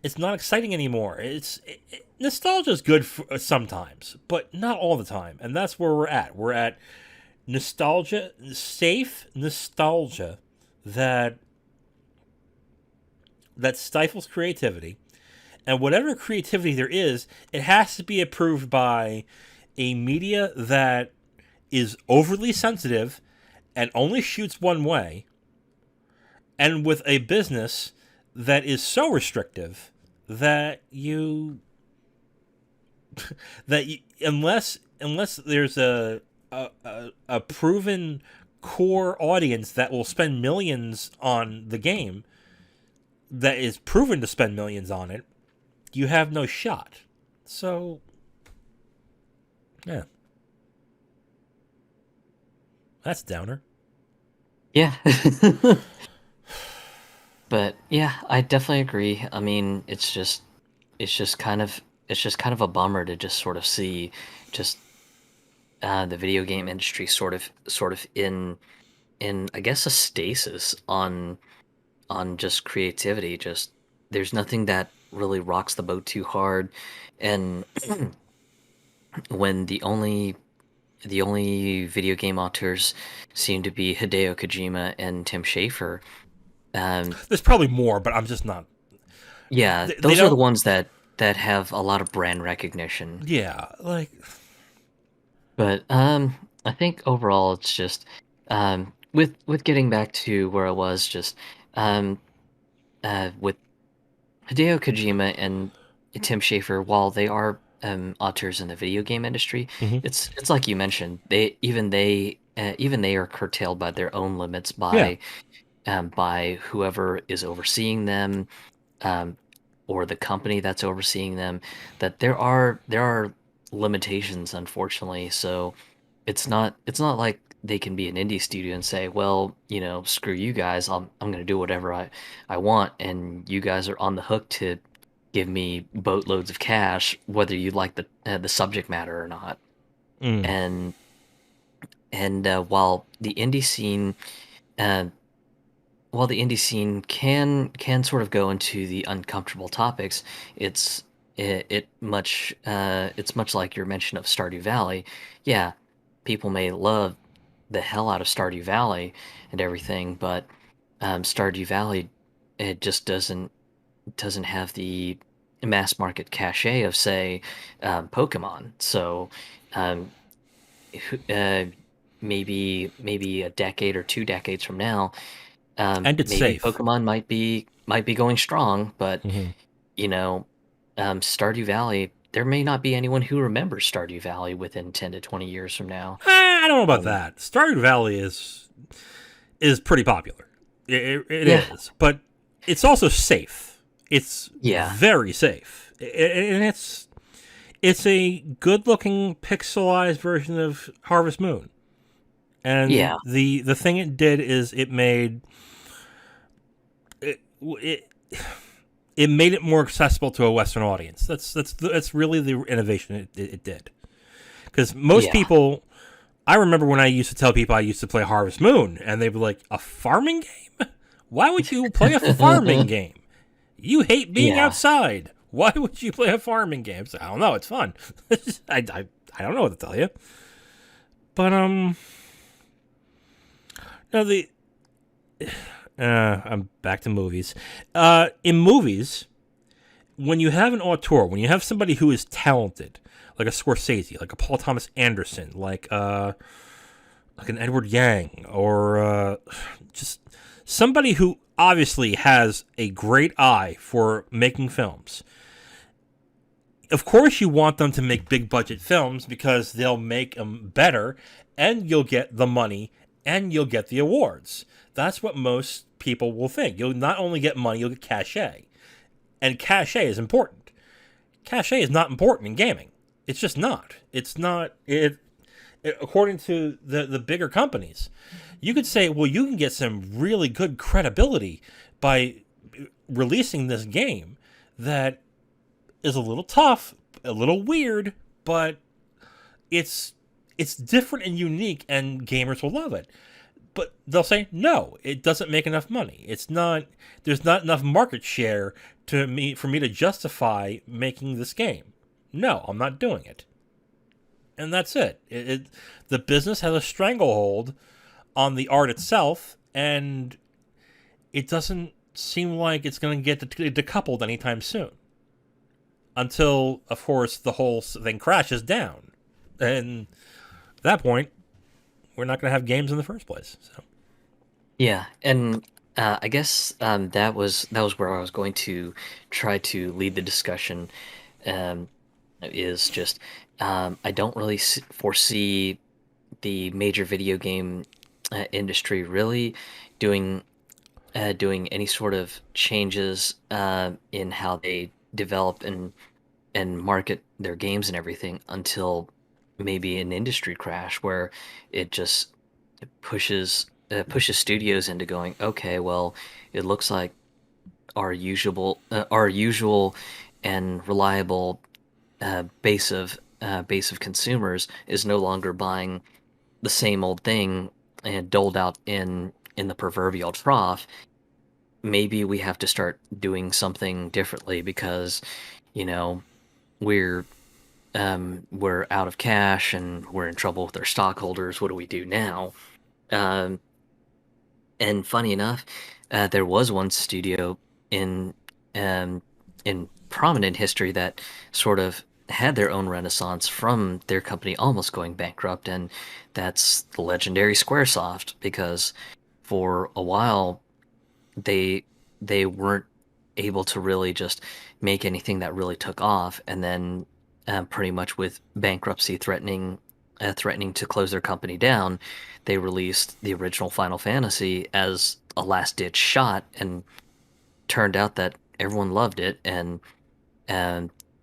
exciting anymore. Nostalgia is good for, sometimes, but not all the time. And that's where we're at. We're at nostalgia, safe nostalgia that stifles creativity. And whatever creativity there is, it has to be approved by a media that is overly sensitive and only shoots one way, and with a business that is so restrictive that unless there's a proven core audience that will spend millions on the game, that is proven to spend millions on it, you have no shot. So, yeah. That's downer. Yeah. But yeah, I definitely agree. I mean, it's just kind of a bummer to just sort of see just the video game industry sort of in I guess a stasis on just creativity. Just there's nothing that really rocks the boat too hard, and when the only video game auteurs seem to be Hideo Kojima and Tim Schafer. There's probably more, but I'm just not. Yeah, They those are the don't. ones that have a lot of brand recognition. Yeah, like But I think overall it's just with getting back to where I was just um with Hideo Kojima and Tim Schafer, while they are auteurs in the video game industry, mhm. it's like you mentioned, even they are curtailed by their own limits Yeah, by whoever is overseeing them, um, or the company that's overseeing them. That there are limitations, unfortunately. So it's not like they can be an indie studio and say, well, screw you guys. I'm gonna do whatever I want, and you guys are on the hook to give me boatloads of cash, whether you like the subject matter or not. mm. And while the indie scene uh, can sort of go into the uncomfortable topics, it's it's much like your mention of Stardew Valley. Yeah, people may love the hell out of Stardew Valley and everything, but Stardew Valley, it just doesn't have the mass market cachet of, say, Pokemon. So um, uh, maybe a decade or 2 decades from now, And it's maybe safe. Pokemon might be going strong, but Hmm. you know, Stardew Valley, there may not be anyone who remembers Stardew Valley within 10 to 20 years from now. I don't know about Um, that. Stardew Valley is pretty popular. It yeah, is, but it's also safe. It's yeah, very safe, and it's a good-looking pixelized version of Harvest Moon. And yeah, the thing it did is it it made it more accessible to a Western audience. That's really the innovation it did. Because most yeah. people, I remember when I used to tell people I used to play Harvest Moon, and they'd be like, "A farming game? Why would you play a farming game? You hate being Yeah, outside. Why would you play a farming game?" So, I don't know. It's fun. I don't know what to tell you. But no, I'm back to movies. In movies, when you have an auteur, when you have somebody who is talented, like a Scorsese, like a Paul Thomas Anderson, like an Edward Yang, or just somebody who obviously has a great eye for making films. Of course, you want them to make big budget films because they'll make them better, and you'll get the money and you'll get the awards. That's what most people will think. You'll not only get money, you'll get cachet. And cachet is important. Cachet is not important in gaming. It's just not. It's not. According to the bigger companies, you could say, well, you can get some really good credibility by releasing this game that is a little tough, a little weird, but it's different and unique, and gamers will love it. But they'll say, no, it doesn't make enough money. It's not. There's not enough market share for me to justify making this game. No, I'm not doing it. And that's it. The business has a stranglehold on the art itself, and it doesn't seem like it's going to get decoupled anytime soon. Until, of course, the whole thing crashes down. And at that point, we're not going to have games in the first place. So. Yeah, and I guess that was where I was going to try to lead the discussion. Is just I don't really foresee the major video game industry really doing any sort of changes in how they develop and market their games and everything until maybe an industry crash where it just pushes studios into going, okay, well, it looks like our usual and reliable base of consumers is no longer buying the same old thing and doled out in the proverbial trough. Maybe we have to start doing something differently because, we're out of cash and we're in trouble with our stockholders. What do we do now? And funny enough, there was one studio in prominent history that sort of had their own renaissance from their company almost going bankrupt, and that's the legendary Squaresoft, because for a while they weren't able to really just make anything that really took off, and then pretty much with bankruptcy threatening to close their company down, they released the original Final Fantasy as a last-ditch shot, and turned out that everyone loved it, and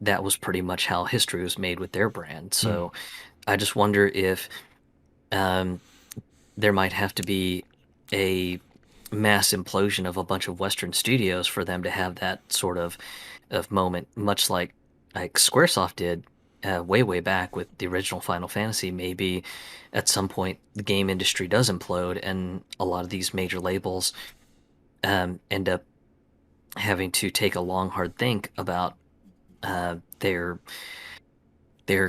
that was pretty much how history was made with their brand. So I just wonder if there might have to be a mass implosion of a bunch of Western studios for them to have that sort of moment, much like Squaresoft did way back with the original Final Fantasy. Maybe at some point the game industry does implode, and a lot of these major labels end up having to take a long, hard think about their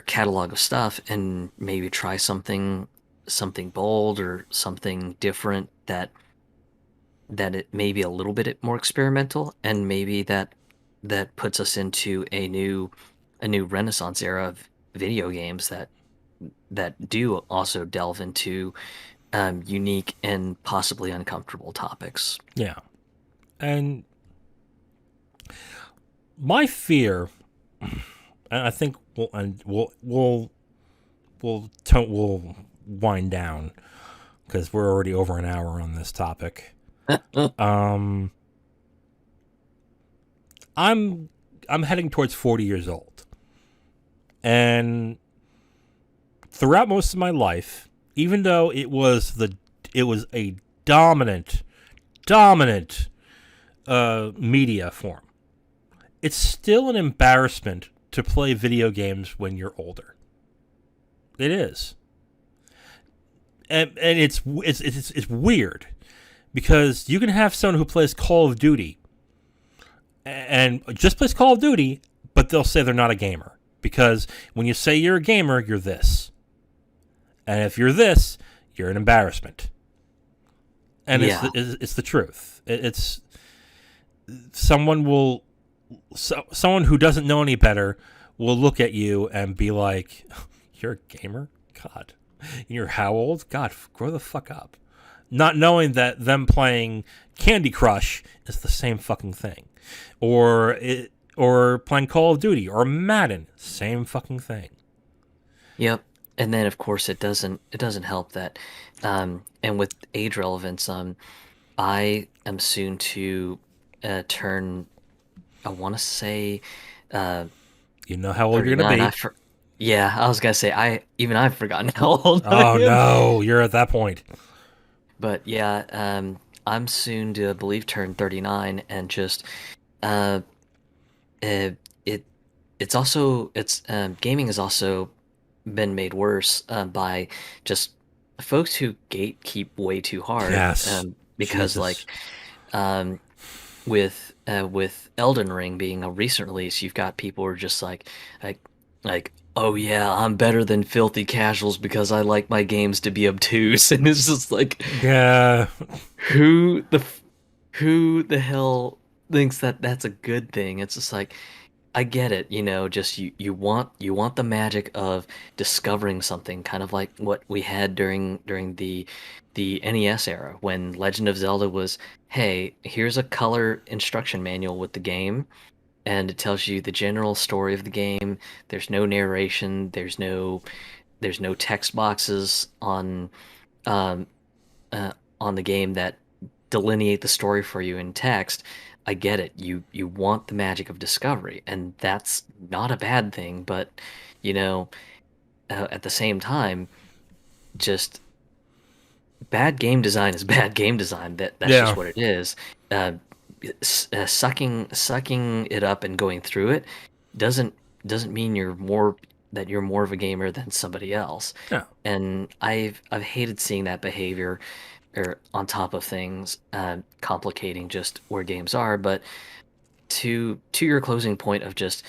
catalog of stuff, and maybe try something bold or something different that it may be a little bit more experimental, and maybe that puts us into a new renaissance era of video games that do also delve into unique and possibly uncomfortable topics. Yeah. And my fear, and I think we'll wind down because we're already over an hour on this topic. I'm heading towards 40 years old, and throughout most of my life, even though it was a dominant media form, it's still an embarrassment to play video games when you're older. It is, and it's weird because you can have someone who plays Call of Duty and just plays Call of Duty, but they'll say they're not a gamer, because when you say you're a gamer, you're this, and if you're this, you're an embarrassment. and Yeah. it's the truth. It's someone will someone who doesn't know any better will look at you and be like, "You're a gamer? God, you're how old? God, grow the fuck up." Not knowing that them playing Candy Crush is the same fucking thing, or playing Call of Duty or Madden, same fucking thing. Yep. And then of course it doesn't help that and with age relevance, I am soon to turn, I want to say, uh You know how old you're gonna 39. be. Yeah, I was gonna say I've forgotten how old I Oh am. no, you're at that point. But yeah, I'm soon to, I believe, turn 39, and just uh, uh it it's also it's gaming has also been made worse by just folks who gatekeep way too hard. Yes, Because Jesus. like um with Elden Ring being a recent release, you've got people who are just like like oh yeah, I'm better than filthy casuals because I like my games to be obtuse, and it's just like Yeah, who the f- who the hell thinks that that's a good thing? It's just like I get it, just you want the magic of discovering something, kind of like what we had during the NES era when Legend of Zelda was, hey, here's a color instruction manual with the game, and it tells you the general story of the game. There's no narration, there's no text boxes um on the game that delineate the story for you in text. I get it. You want the magic of discovery, and that's not a bad thing, but you know, at the same time, just bad game design is bad game design. That's yeah, just what it is. Uh, sucking it up and going through it doesn't doesn't mean you're more of a gamer than somebody else. yeah, And I've hated seeing that behavior, or on top of things, complicating just where games are. But to your closing point of just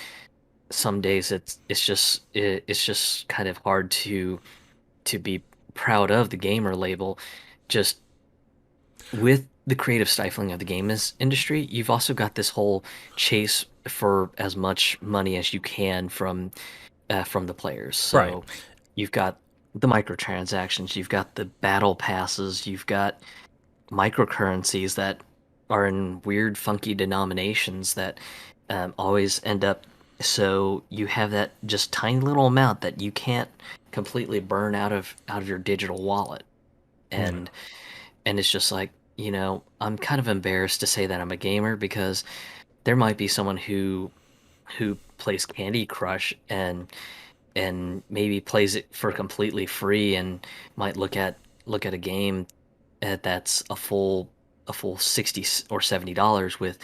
some days it's just kind of hard to be proud of the gamer label. Just with the creative stifling of the games industry, you've also got this whole chase for as much money as you can from the players. right. So you've got the microtransactions, you've got the battle passes, you've got microcurrencies that are in weird, funky denominations that always end up. So you have that just tiny little amount that you can't completely burn out of your digital wallet, Yeah. and it's just like, I'm kind of embarrassed to say that I'm a gamer, because there might be someone who plays Candy Crush and maybe plays it for completely free, and might look at a game that's a full 60 or $70 with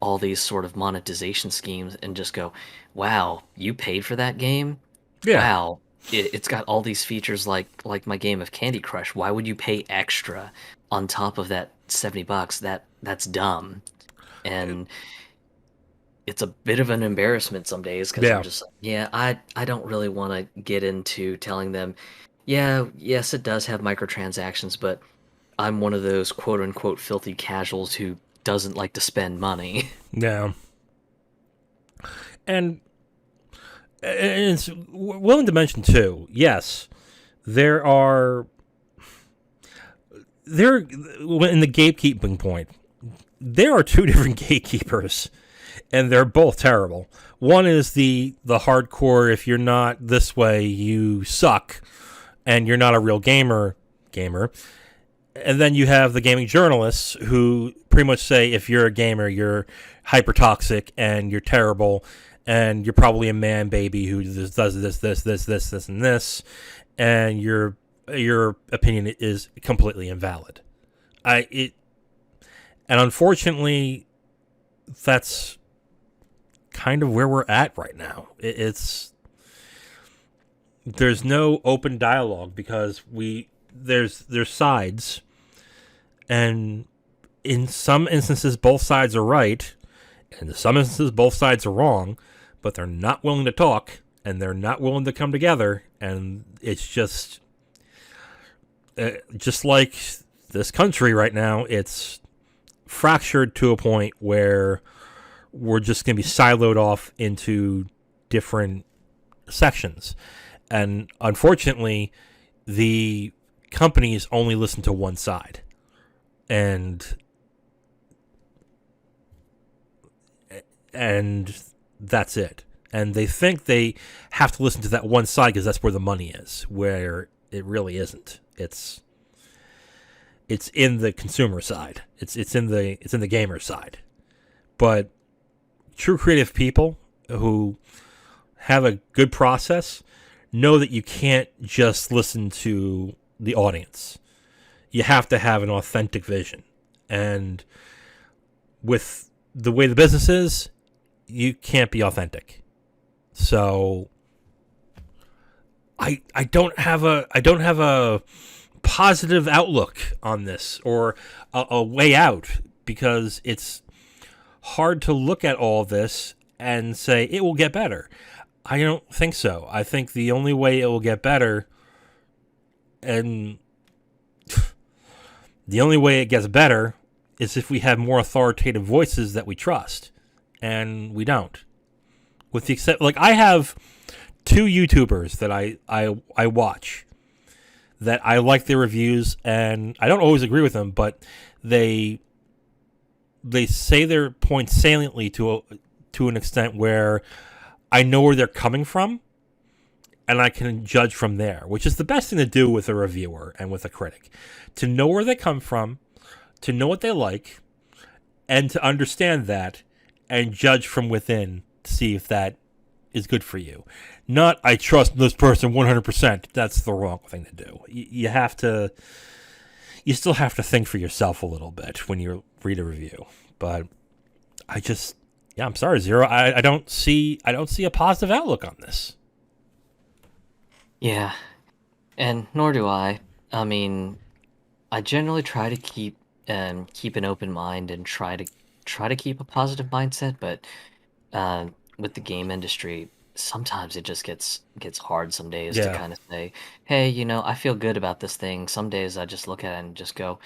all these sort of monetization schemes, and just go, wow, you paid for that game? Yeah. Wow, it's got all these features like my game of Candy Crush. Why would you pay extra on top of that $70? That's dumb. And it's a bit of an embarrassment some days, because I'm Yeah. just like, yeah, I don't really want to get into telling them, yeah, yes, it does have microtransactions, but I'm one of those quote unquote filthy casuals who doesn't like to spend money. Yeah. And it's willing to mention too. Yes, there are there in the gatekeeping point. There are two different gatekeepers, and they're both terrible. One is the hardcore. If you're not this way, you suck, and you're not a real gamer. And then you have the gaming journalists who pretty much say if you're a gamer, you're hyper toxic and you're terrible, and you're probably a man baby who does this, and this, and your opinion is completely invalid. And unfortunately, that's kind of where we're at right now. It's there's no open dialogue because there's sides, and in some instances both sides are right, and in some instances both sides are wrong, but they're not willing to talk and they're not willing to come together, and it's just like this country right now, it's fractured to a point where we're just going to be siloed off into different sections. And unfortunately, the companies only listen to one side. And that's it. And they think they have to listen to that one side because that's where the money is, where it really isn't. It's in the consumer side. It's in the gamer side. But true creative people who have a good process know that you can't just listen to the audience. You have to have an authentic vision. And with the way the business is, you can't be authentic. So I don't have a positive outlook on this or a way out, because it's hard to look at all this and say it will get better. I don't think so. I think the only way it will get better, and the only way it gets better, is if we have more authoritative voices that we trust, and we don't. With the except, like, I have 2 YouTubers that I watch that I like their reviews, and I don't always agree with them, but they say their points saliently to an extent where I know where they're coming from, and I can judge from there, which is the best thing to do with a reviewer and with a critic. To know where they come from, to know what they like, and to understand that, and judge from within to see if that is good for you. Not, I trust this person 100%. That's the wrong thing to do. You still have to think for yourself a little bit when you read a review. But I'm sorry, Zero. I don't see a positive outlook on this. Yeah, and nor do I. I mean, I generally try to keep an open mind and try to keep a positive mindset, but with the game industry, sometimes it just gets hard some days to Yeah. kind of say, hey, I feel good about this thing. Some days I just look at it and just go,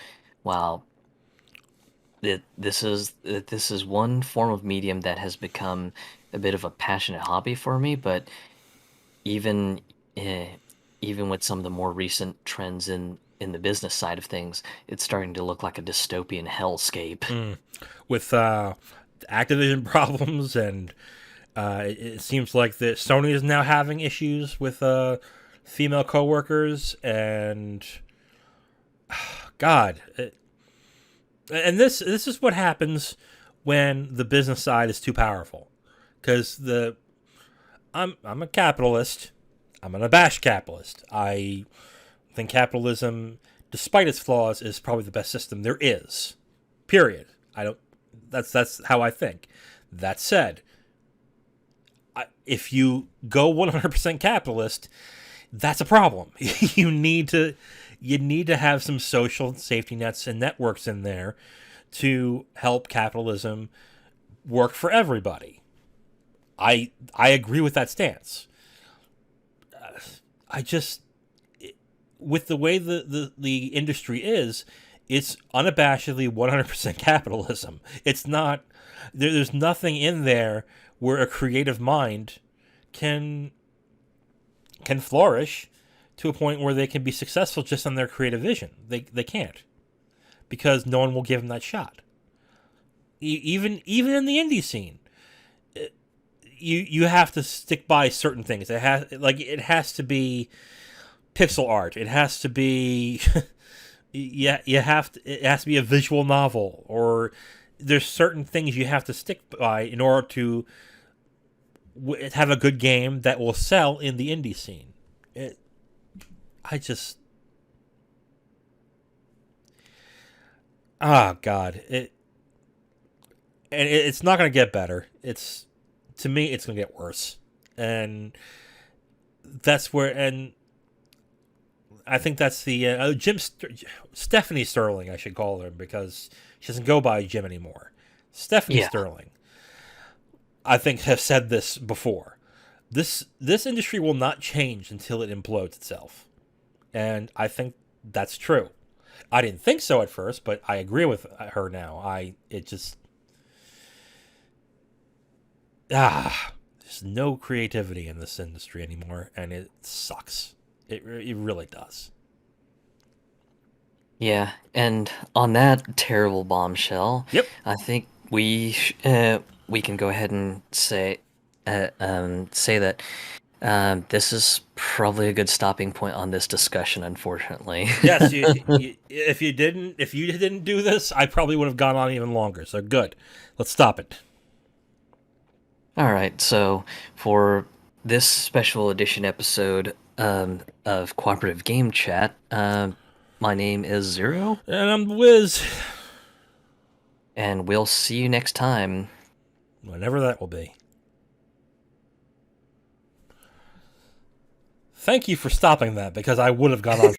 wow, this is one form of medium that has become a bit of a passionate hobby for me, but even eh, even with some of the more recent trends in the business side of things, it's starting to look like a dystopian hellscape. With Activision problems, and it seems like that Sony is now having issues with female coworkers, and God, and this is what happens when the business side is too powerful. Because I'm a capitalist. I'm an abashed capitalist. I think capitalism, despite its flaws, is probably the best system there is. Period. I don't. That's how I think. That said, if you go 100% capitalist, that's a problem. you need to have some social safety nets and networks in there to help capitalism work for everybody. I agree with that stance. With the way the industry is, it's unabashedly 100% capitalism. It's not. There's nothing in there where a creative mind can flourish to a point where they can be successful just on their creative vision. They can't, because no one will give them that shot. Even in the indie scene, you have to stick by certain things. It has to be pixel art. It has to be it has to be a visual novel, or there's certain things you have to stick by in order to have a good game that will sell in the indie scene. God, it's not going to get better. To me, it's going to get worse, and that's where. And I think that's the Stephanie Sterling, I should call her, because she doesn't go by Jim anymore. Stephanie Sterling, I think, have said this before. This industry will not change until it implodes itself, and I think that's true. I didn't think so at first, but I agree with her now. It just there's no creativity in this industry anymore, and it sucks. It really does. Yeah, and on that terrible bombshell, Yep. I think we can go ahead and say that this is probably a good stopping point on this discussion, unfortunately. Yes. If you didn't do this, I probably would have gone on even longer. So good. Let's stop it. All right, so for this special edition episode of Cooperative Game Chat, my name is Zero, And I'm Wiz, and we'll see you next time. whenever that will be. Thank you for stopping that because I would have gone on